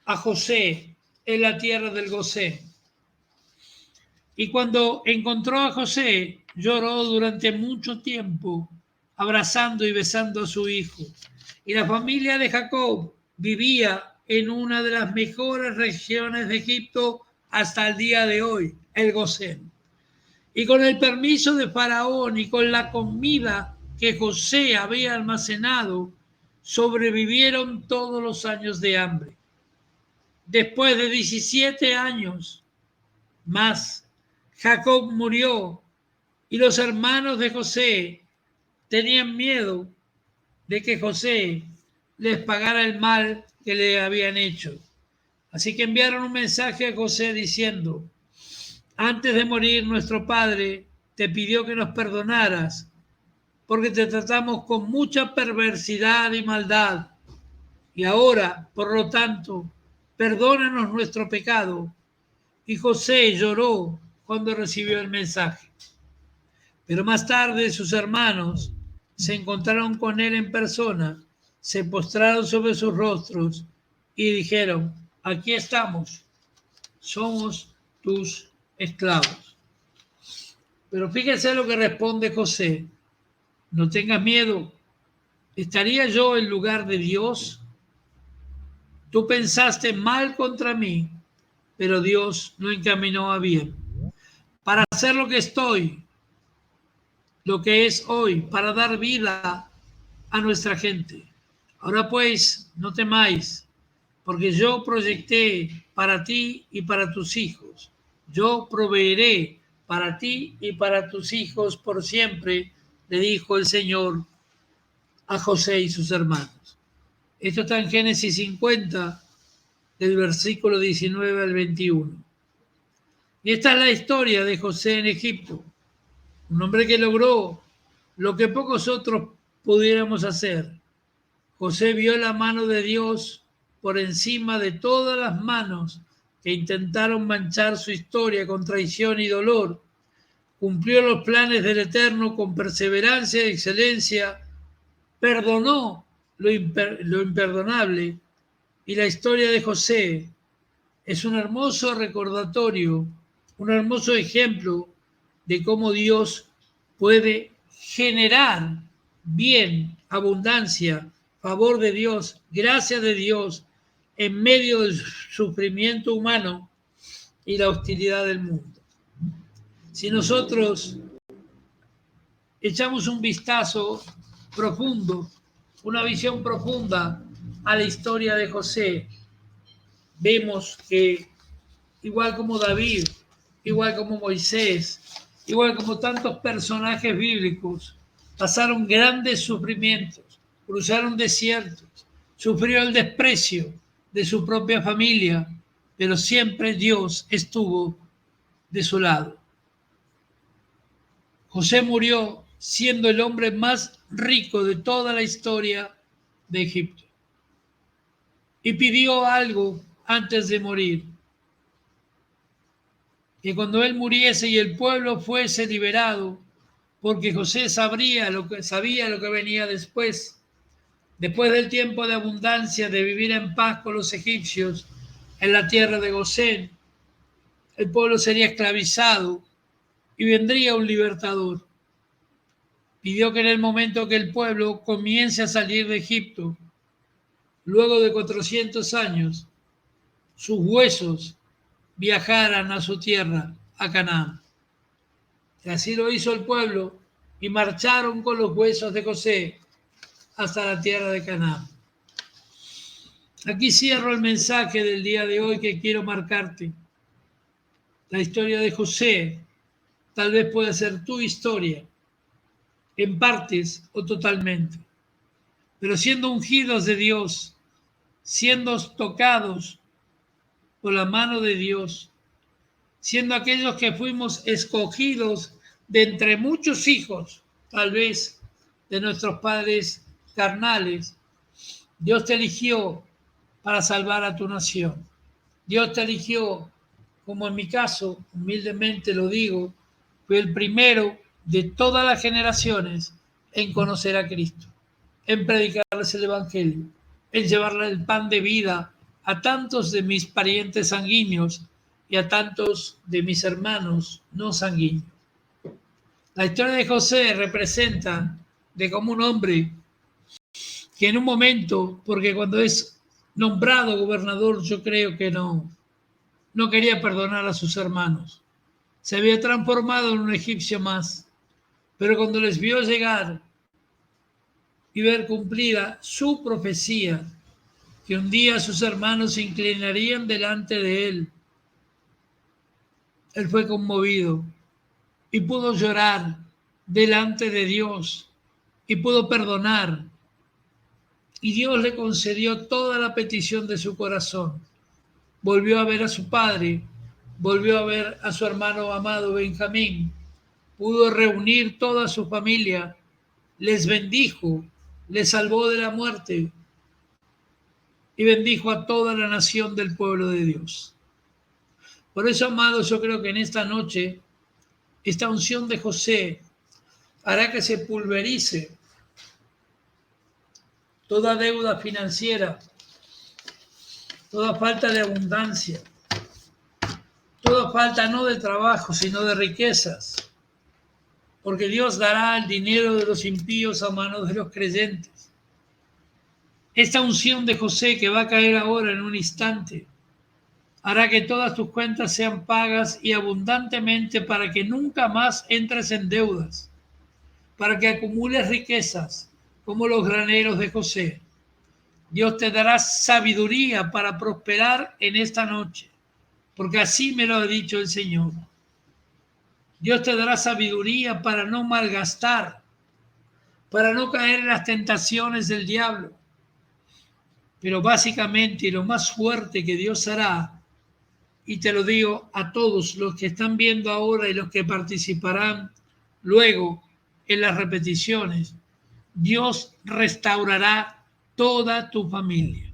a José en la tierra del Gosén. Y cuando encontró a José, lloró durante mucho tiempo, abrazando y besando a su hijo. Y la familia de Jacob vivía en una de las mejores regiones de Egipto hasta el día de hoy, el Gosén. Y con el permiso de Faraón y con la comida que José había almacenado, sobrevivieron todos los años de hambre. Después de 17 años más, Jacob murió y los hermanos de José tenían miedo de que José les pagara el mal que le habían hecho. Así que enviaron un mensaje a José diciendo: antes de morir, nuestro padre te pidió que nos perdonaras porque te tratamos con mucha perversidad y maldad. Y ahora, por lo tanto, perdónanos nuestro pecado. Y José lloró cuando recibió el mensaje. Pero más tarde sus hermanos se encontraron con él en persona, se postraron sobre sus rostros y dijeron: aquí estamos, somos tus esclavos. Pero fíjense lo que responde José: no tengas miedo, ¿estaría yo en lugar de Dios? Tú pensaste mal contra mí, pero Dios lo encaminó a bien, para hacer lo que estoy, lo que es hoy, para dar vida a nuestra gente. Ahora pues, no temáis, porque yo proyecté para ti y para tus hijos. Yo proveeré para ti y para tus hijos por siempre, le dijo el Señor a José y sus hermanos. Esto está en Génesis 50, del versículo 19 al 21. Y esta es la historia de José en Egipto, un hombre que logró lo que pocos otros pudiéramos hacer. José vio la mano de Dios por encima de todas las manos que intentaron manchar su historia con traición y dolor. Cumplió los planes del Eterno con perseverancia y excelencia, perdonó lo imperdonable, y la historia de José es un hermoso recordatorio, un hermoso ejemplo de cómo Dios puede generar bien, abundancia, favor de Dios, gracia de Dios en medio del sufrimiento humano y la hostilidad del mundo. Si nosotros echamos un vistazo profundo, una visión profunda a la historia de José, vemos que igual como David, igual como Moisés, igual como tantos personajes bíblicos, pasaron grandes sufrimientos, cruzaron desiertos, sufrió el desprecio de su propia familia, pero siempre Dios estuvo de su lado. José murió siendo el hombre más rico de toda la historia de Egipto. Y pidió algo antes de morir: que cuando él muriese y el pueblo fuese liberado, porque José sabía lo que venía después del tiempo de abundancia, de vivir en paz con los egipcios en la tierra de Gosén, el pueblo sería esclavizado y vendría un libertador. Pidió que en el momento que el pueblo comience a salir de Egipto, luego de 400 años, sus huesos viajaran a su tierra, a Canaán. Y así lo hizo el pueblo y marcharon con los huesos de José hasta la tierra de Canaán. Aquí cierro el mensaje del día de hoy que quiero marcarte. La historia de José tal vez pueda ser tu historia, en partes o totalmente. pero siendo ungidos de Dios, siendo tocados por la mano de Dios, siendo aquellos que fuimos escogidos de entre muchos hijos, tal vez de nuestros padres carnales. Dios te eligió para salvar a tu nación. Dios te eligió, como en mi caso, humildemente lo digo, fui el primero de todas las generaciones en conocer a Cristo, en predicarles el Evangelio, en llevarle el pan de vida a tantos de mis parientes sanguíneos y a tantos de mis hermanos no sanguíneos. La historia de José representa de cómo un hombre que en un momento, porque cuando es nombrado gobernador, yo creo que no quería perdonar a sus hermanos. Se había transformado en un egipcio más, pero cuando les vio llegar y ver cumplida su profecía, que un día sus hermanos se inclinarían delante de él, él fue conmovido y pudo llorar delante de Dios y pudo perdonar. Y Dios le concedió toda la petición de su corazón. Volvió a ver a su padre, volvió a ver a su hermano amado Benjamín, pudo reunir toda su familia, les bendijo, les salvó de la muerte y bendijo a toda la nación del pueblo de Dios. Por eso, amados, yo creo que en esta noche, esta unción de José hará que se pulverice toda deuda financiera, toda falta de abundancia, toda falta no de trabajo, sino de riquezas, porque Dios dará el dinero de los impíos a manos de los creyentes. Esta unción de José que va a caer ahora en un instante hará que todas tus cuentas sean pagas y abundantemente para que nunca más entres en deudas, para que acumules riquezas como los graneros de José. Dios te dará sabiduría para prosperar en esta noche, porque así me lo ha dicho el Señor. Dios te dará sabiduría para no malgastar, para no caer en las tentaciones del diablo. Pero básicamente lo más fuerte que Dios hará, y te lo digo a todos los que están viendo ahora y los que participarán luego en las repeticiones, Dios restaurará toda tu familia.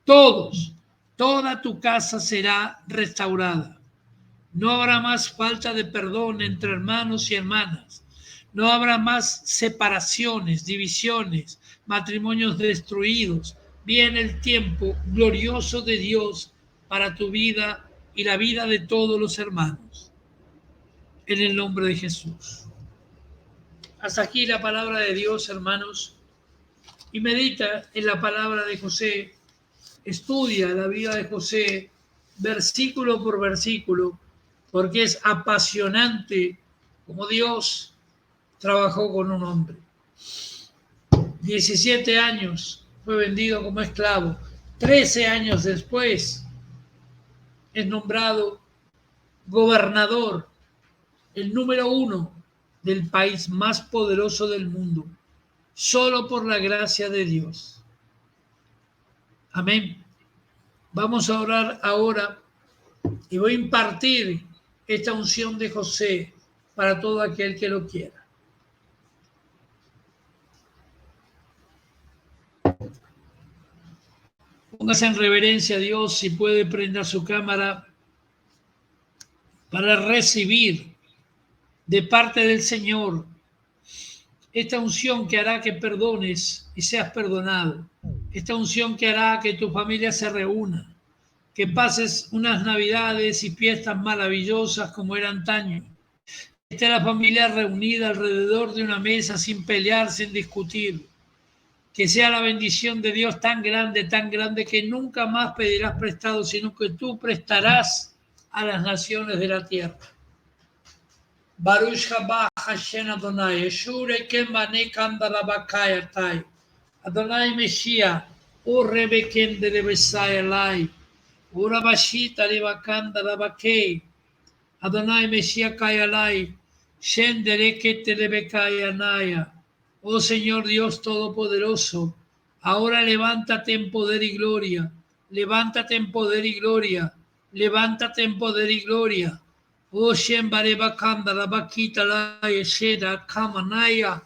Todos, toda tu casa será restaurada. No habrá más falta de perdón entre hermanos y hermanas. No habrá más separaciones, divisiones, matrimonios destruidos. Viene el tiempo glorioso de Dios para tu vida y la vida de todos los hermanos. En el nombre de Jesús. Hasta aquí la palabra de Dios, hermanos. Y medita en la palabra de José. Estudia la vida de José versículo por versículo, porque es apasionante como Dios trabajó con un hombre. 17 años fue vendido como esclavo. 13 años después es nombrado gobernador, el número 1 del país más poderoso del mundo, solo por la gracia de Dios. Amén. Vamos a orar ahora y voy a impartir esta unción de José para todo aquel que lo quiera. Póngase en reverencia a Dios, si puede prender su cámara, para recibir de parte del Señor esta unción que hará que perdones y seas perdonado. Esta unción que hará que tu familia se reúna, que pases unas navidades y fiestas maravillosas como era antaño. Esté la familia reunida alrededor de una mesa sin pelear, sin discutir. Que sea la bendición de Dios tan grande que nunca más pedirás prestado, sino que tú prestarás a las naciones de la tierra. Baruch haba Hashem Adonai, Eshure kemane kandala bakayatai. Adonai Meshia, Urebe kende de Besayalai, Urabashita de bakandala bakei. Adonai Meshia kayalai, Shendere kete de bekayanaya. Oh Señor Dios Todopoderoso, Ahora levántate en poder y gloria. Levántate en poder y gloria. Levántate en poder y gloria. Oshen barebakanda, la vaquita, la yeshera, kamanaya.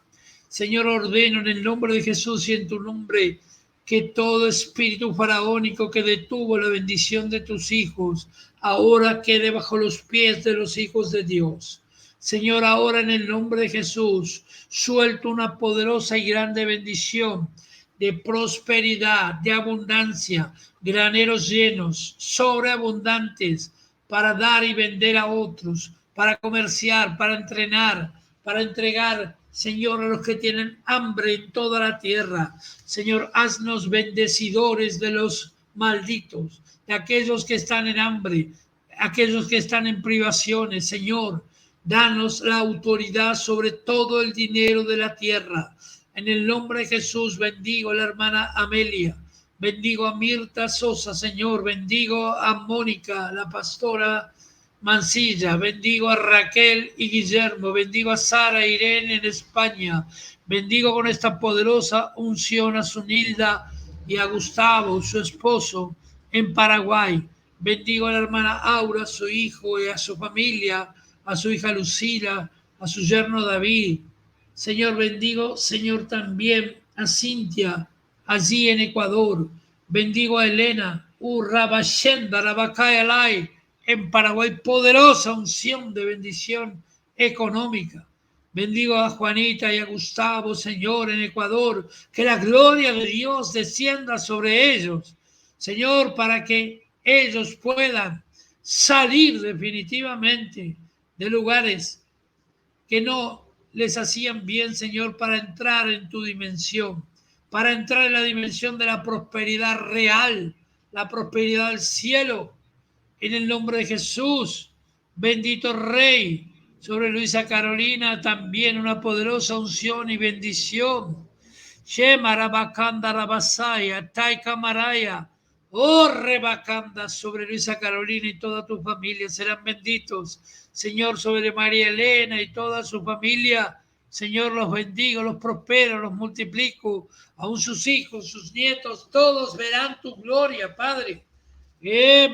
Señor, ordeno en el nombre de Jesús y en tu nombre que todo espíritu faraónico que detuvo la bendición de tus hijos, ahora quede bajo los pies de los hijos de Dios. Señor, ahora en el nombre de Jesús, suelto una poderosa y grande bendición de prosperidad, de abundancia, graneros llenos, sobreabundantes, para dar y vender a otros, para comerciar, para entrenar, para entregar, Señor, a los que tienen hambre en toda la tierra. Señor, haznos bendecidores de los malditos, de aquellos que están en hambre, aquellos que están en privaciones. Señor, danos la autoridad sobre todo el dinero de la tierra. En el nombre de Jesús bendigo a la hermana Amelia, bendigo a Mirta Sosa, Señor, bendigo a Mónica, la pastora Mancilla, bendigo a Raquel y Guillermo, bendigo a Sara e Irene en España, bendigo con esta poderosa unción a Zunilda y a Gustavo, su esposo, en Paraguay. Bendigo a la hermana Aura, a su hijo y a su familia, a su hija Lucila, a su yerno David. Señor, bendigo, Señor, también a Cintia, allí en Ecuador. Bendigo a Elena, Rabashenda, Rabacayalay, en Paraguay, poderosa unción de bendición económica. Bendigo a Juanita y a Gustavo, Señor, en Ecuador, que la gloria de Dios descienda sobre ellos, Señor, para que ellos puedan salir definitivamente de lugares que no les hacían bien, Señor, para entrar en tu dimensión, para entrar en la dimensión de la prosperidad real, la prosperidad del cielo. En el nombre de Jesús, bendito Rey, sobre Luisa Carolina también una poderosa unción y bendición. Shema Rabakanda Rabasaya, Taika Maraya, oh Rebakanda, sobre Luisa Carolina y toda tu familia serán benditos. Señor, sobre María Elena y toda su familia, Señor, los bendigo, los prospero, los multiplico. Aún sus hijos, sus nietos, todos verán tu gloria, Padre.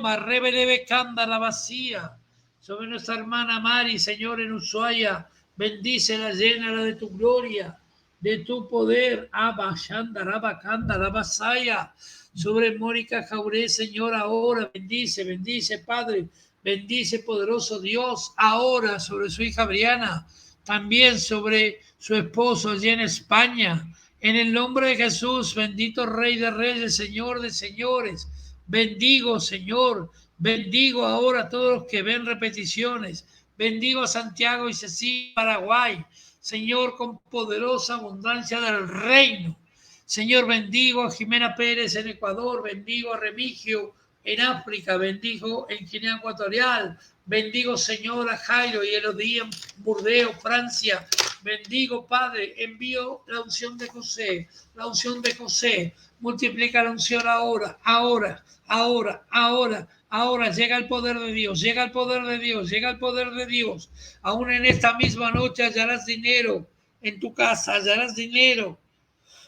Marrebelebecanda la vacía sobre nuestra hermana Mari, Señor, en Ushuaia, bendícela, llénala de tu gloria, de tu poder. Abashanda, Rabacanda, la vasaya sobre Mónica Jauré, Señor, ahora bendice, bendice, Padre, bendice, poderoso Dios, ahora sobre su hija Briana, también sobre su esposo allí en España. En el nombre de Jesús, bendito Rey de Reyes, Señor de Señores. Bendigo, Señor, bendigo ahora a todos los que ven repeticiones. Bendigo a Santiago y Cecilia, Paraguay. Señor, con poderosa abundancia del reino. Señor, bendigo a Jimena Pérez en Ecuador. Bendigo a Remigio en África. Bendigo en Guinea Ecuatorial. Bendigo, Señor, a Jairo y Elodía en Burdeos, Francia. Bendigo, Padre, envío la unción de José, la unción de José. Multiplica la unción ahora, ahora, ahora, ahora, ahora. Llega el poder de Dios, llega el poder de Dios, llega el poder de Dios. Aún en esta misma noche hallarás dinero en tu casa, hallarás dinero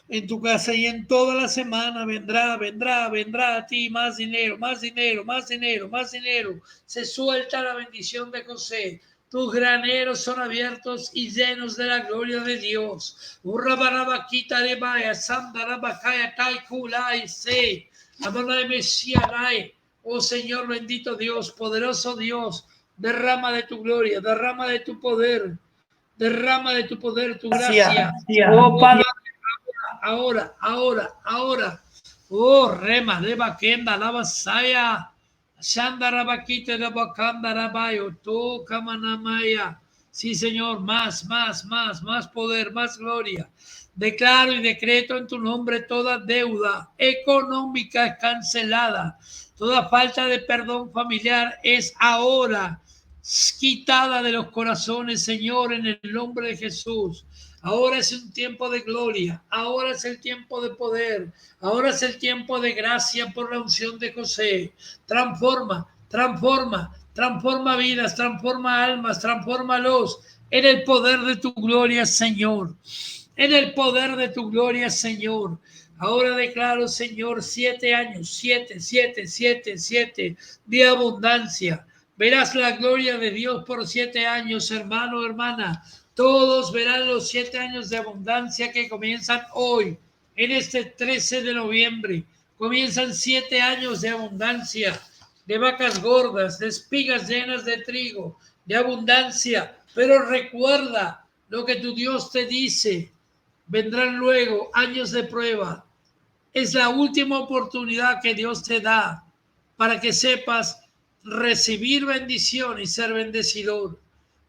en tu casa y en toda la semana vendrá a ti más dinero, más dinero, más dinero, más dinero. Se suelta la bendición de José. Tus graneros son abiertos y llenos de la gloria de Dios. Oh Señor, bendito Dios, poderoso Dios, derrama de tu gloria, derrama de tu poder, tu gracia. Oh Padre, ahora. Oh, Rema, Reba, Kenda, Lava, Saya, Shandarabakita, Rabakanda, Rabayo, To, Kamanamaya. Sí, Señor, más poder, más gloria. Declaro y decreto en tu nombre toda deuda económica es cancelada. Toda falta de perdón familiar es ahora quitada de los corazones, Señor, en el nombre de Jesús. Ahora es un tiempo de gloria, ahora es el tiempo de poder, ahora es el tiempo de gracia por la unción de José. Transforma vidas, transforma almas, transfórmalos en el poder de tu gloria, Señor. En el poder de tu gloria, Señor. Ahora declaro, Señor, 7 años, 7 de abundancia. Verás la gloria de Dios por 7 años, hermano, hermana. Todos verán los 7 años de abundancia que comienzan hoy, en este 13 de noviembre. Comienzan 7 años de abundancia, de vacas gordas, de espigas llenas de trigo, de abundancia. Pero recuerda lo que tu Dios te dice. Vendrán luego años de prueba. Es la última oportunidad que Dios te da para que sepas recibir bendición y ser bendecidor,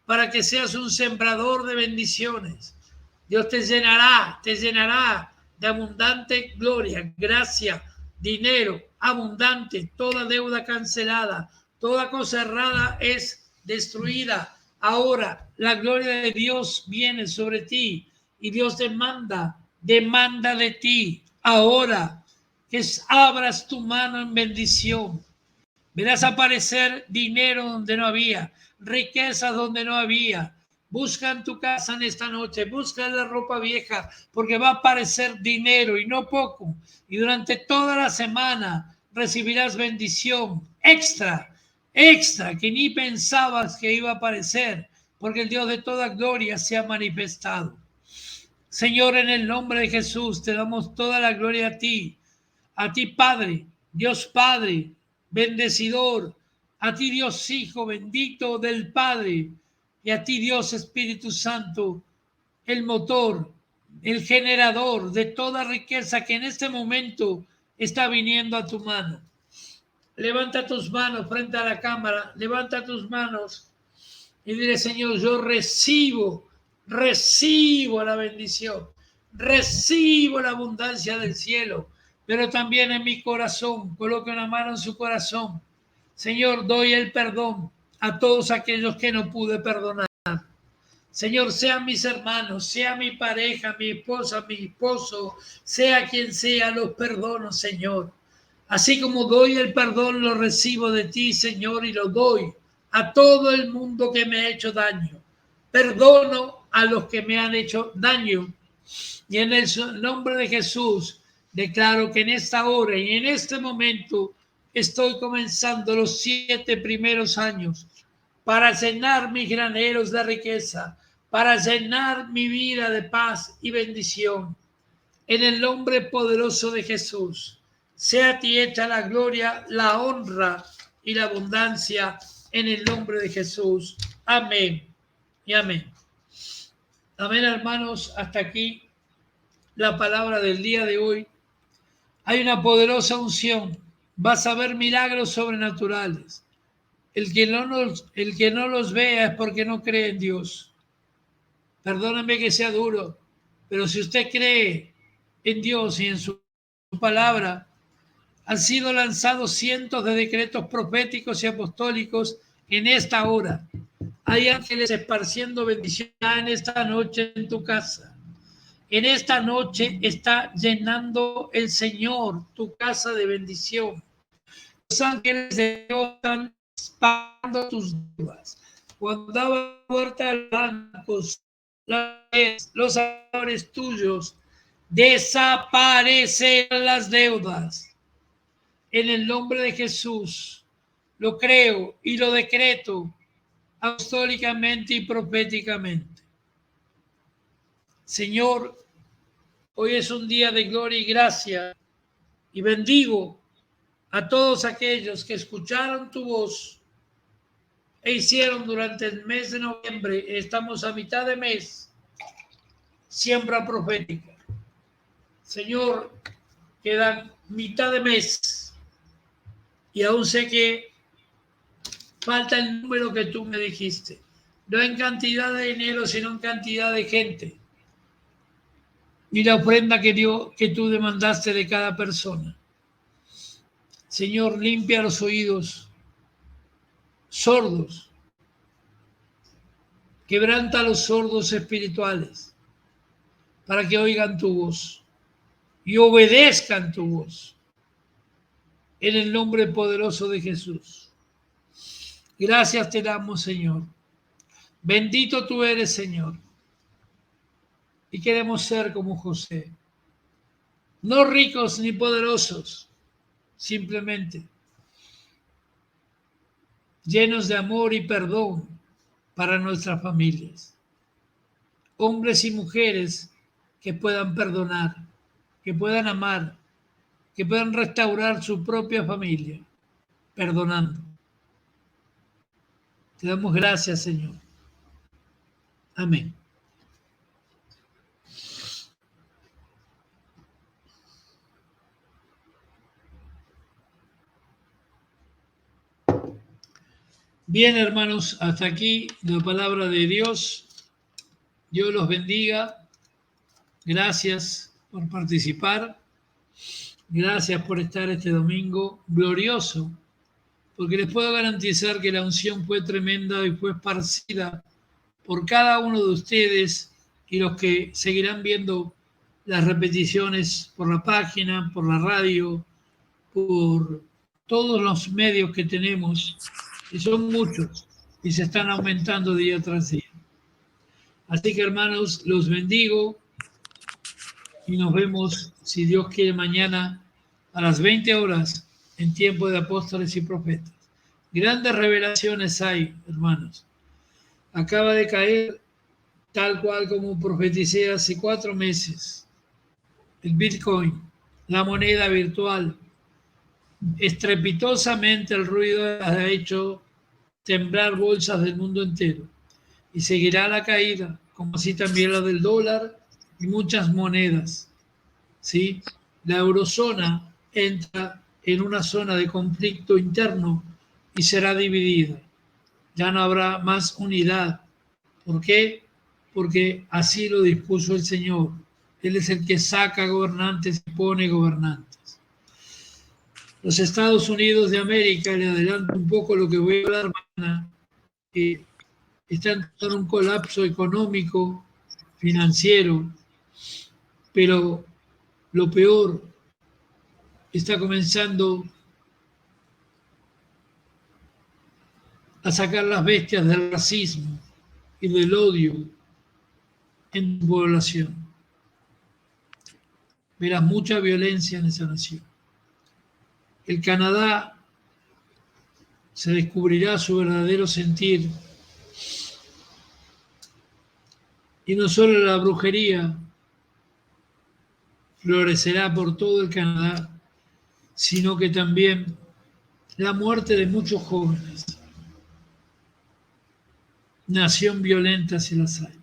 para que seas un sembrador de bendiciones. Dios te llenará de abundante gloria, gracia, dinero, abundante, toda deuda cancelada, toda cosa errada es destruida. Ahora la gloria de Dios viene sobre ti y Dios demanda de ti ahora que abras tu mano en bendición. Verás aparecer dinero donde no había, riquezas donde no había. Busca en tu casa en esta noche, busca en la ropa vieja, porque va a aparecer dinero y no poco. Y durante toda la semana recibirás bendición extra, que ni pensabas que iba a aparecer, porque el Dios de toda gloria se ha manifestado. Señor, en el nombre de Jesús, te damos toda la gloria a ti Padre, Dios Padre, bendecidor, a ti Dios Hijo, bendito del Padre, y a ti Dios Espíritu Santo, el motor, el generador de toda riqueza que en este momento está viniendo a tu mano. Levanta tus manos frente a la cámara, levanta tus manos y dile, Señor, yo recibo la bendición, recibo la abundancia del cielo, pero también en mi corazón, coloque una mano en su corazón. Señor, doy el perdón a todos aquellos que no pude perdonar. Señor, sean mis hermanos, sea mi pareja, mi esposa, mi esposo, sea quien sea, los perdono, Señor. Así como doy el perdón, lo recibo de ti, Señor, y lo doy a todo el mundo que me ha hecho daño. Perdono a los que me han hecho daño. Y en el nombre de Jesús, declaro que en esta hora y en este momento estoy comenzando los 7 primeros años para llenar mis graneros de riqueza, para llenar mi vida de paz y bendición. En el nombre poderoso de Jesús, sea a ti hecha la gloria, la honra y la abundancia en el nombre de Jesús. Amén y amén. Amén, hermanos, hasta aquí la palabra del día de hoy. Hay una poderosa unción. Vas a ver milagros sobrenaturales. El que no los vea es porque no cree en Dios. Perdóname que sea duro, pero si usted cree en Dios y en su palabra, han sido lanzados cientos de decretos proféticos y apostólicos en esta hora. Hay ángeles esparciendo bendición en esta noche en tu casa. En esta noche está llenando el Señor tu casa de bendición. Los ángeles de Dios están pagando tus deudas. Cuando daba puerta a los bancos, los ahorros tuyos, desaparecen las deudas. En el nombre de Jesús, lo creo y lo decreto apostólicamente y proféticamente. Señor, hoy es un día de gloria y gracia y bendigo a todos aquellos que escucharon tu voz e hicieron durante el mes de noviembre, estamos a mitad de mes, siembra profética. Señor, quedan mitad de mes y aún sé que falta el número que tú me dijiste, no en cantidad de dinero, sino en cantidad de gente. Y la ofrenda que tú demandaste de cada persona. Señor, limpia los oídos sordos. Quebranta a los sordos espirituales para que oigan tu voz y obedezcan tu voz. En el nombre poderoso de Jesús. Gracias te damos, Señor. Bendito tú eres, Señor. Y queremos ser como José. no ricos ni poderosos, simplemente llenos de amor y perdón para nuestras familias. Hombres y mujeres que puedan perdonar, que puedan amar, que puedan restaurar su propia familia, perdonando. Te damos gracias, Señor. Amén. Bien, hermanos, hasta aquí la palabra de Dios. Dios los bendiga. Gracias por participar. Gracias por estar este domingo glorioso, porque les puedo garantizar que la unción fue tremenda y fue esparcida por cada uno de ustedes y los que seguirán viendo las repeticiones por la página, por la radio, por todos los medios que tenemos, y son muchos, y se están aumentando día tras día. Así que, hermanos, los bendigo y nos vemos, si Dios quiere, mañana a las 20 horas en tiempo de apóstoles y profetas. Grandes revelaciones hay, hermanos. Acaba de caer, tal cual como profeticé hace 4 meses, el Bitcoin, la moneda virtual. Estrepitosamente el ruido ha hecho temblar bolsas del mundo entero y seguirá la caída, como así también la del dólar y muchas monedas. ¿Sí? La eurozona entra en una zona de conflicto interno y será dividida. Ya no habrá más unidad. ¿Por qué? Porque así lo dispuso el Señor. Él es el que saca gobernantes y pone gobernantes. Los Estados Unidos de América, le adelanto un poco lo que voy a hablar mañana, están en un colapso económico, financiero, pero lo peor está comenzando a sacar las bestias del racismo y del odio en tu población. Verás mucha violencia en esa nación. El Canadá se descubrirá su verdadero sentir y no solo la brujería florecerá por todo el Canadá, sino que también la muerte de muchos jóvenes. Nación violenta si las hay.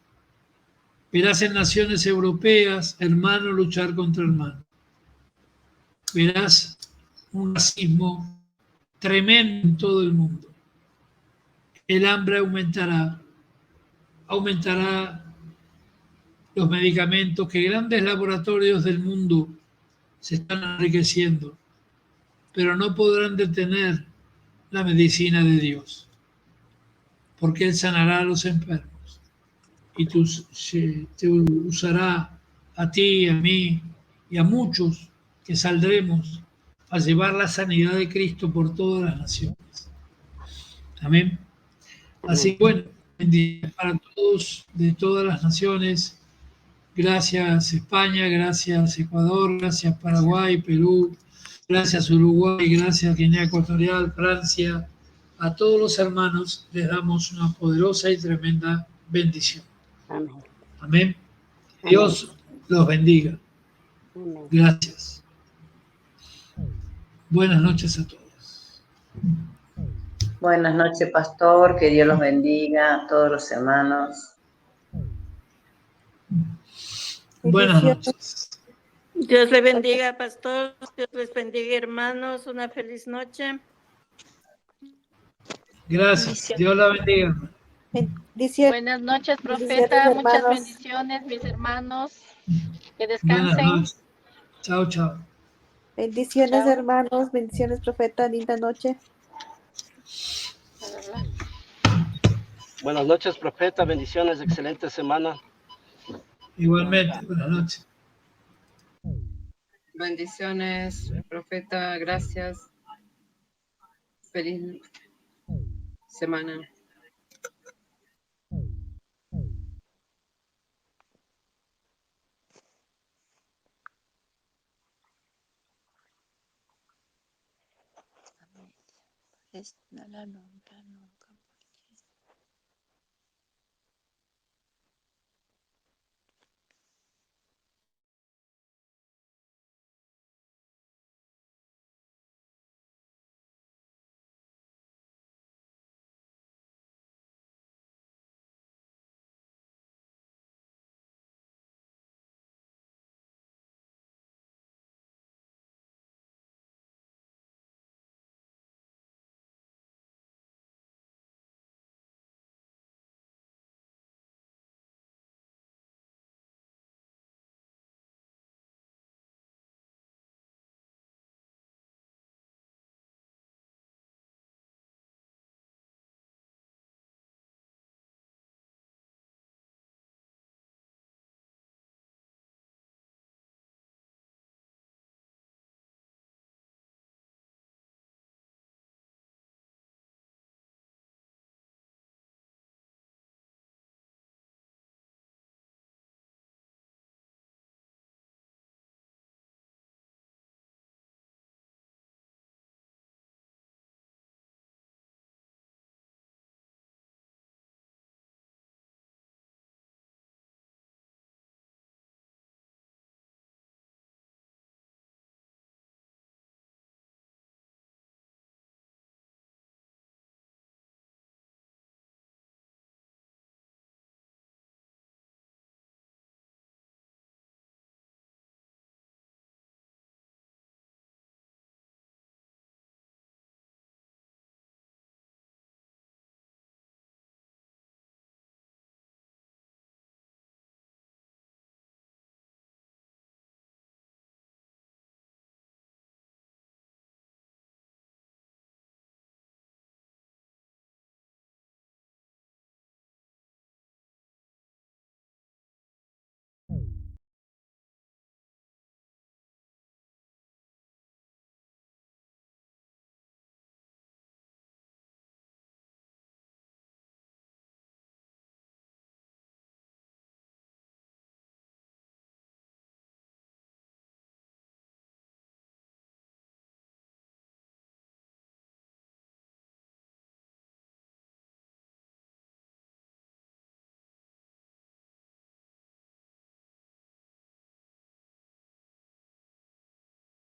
Verás en naciones europeas hermano luchar contra hermano. Verás un racismo tremendo en todo el mundo. El hambre aumentará los medicamentos que grandes laboratorios del mundo se están enriqueciendo, pero no podrán detener la medicina de Dios, porque Él sanará a los enfermos y te usará a ti, a mí y a muchos que saldremos a llevar la sanidad de Cristo por todas las naciones. Amén. Así que bueno, bendiciones para todos de todas las naciones. Gracias España, gracias Ecuador, gracias Paraguay, Perú, gracias Uruguay, gracias Guinea Ecuatorial, Francia. A todos los hermanos les damos una poderosa y tremenda bendición. Amén. Amén. Dios los bendiga. Amén. Gracias. Buenas noches a todos. Buenas noches, pastor. Que Dios los bendiga a todos los hermanos. Buenas noches. Dios le bendiga, pastor. Dios les bendiga, hermanos. Una feliz noche. Gracias. Dios la bendiga. Bendiciones. Buenas noches, Bendiciones, profeta. Muchas hermanos. bendiciones, mis hermanos. Que Buenas descansen. noches. Chao, chao. Bendiciones, Chao. hermanos. Bendiciones, profeta. Linda noche. Buenas noches, profeta. Bendiciones. Excelente semana. Igualmente. Buenas noches. Bendiciones, profeta, gracias. Feliz semana. No la nombra nunca.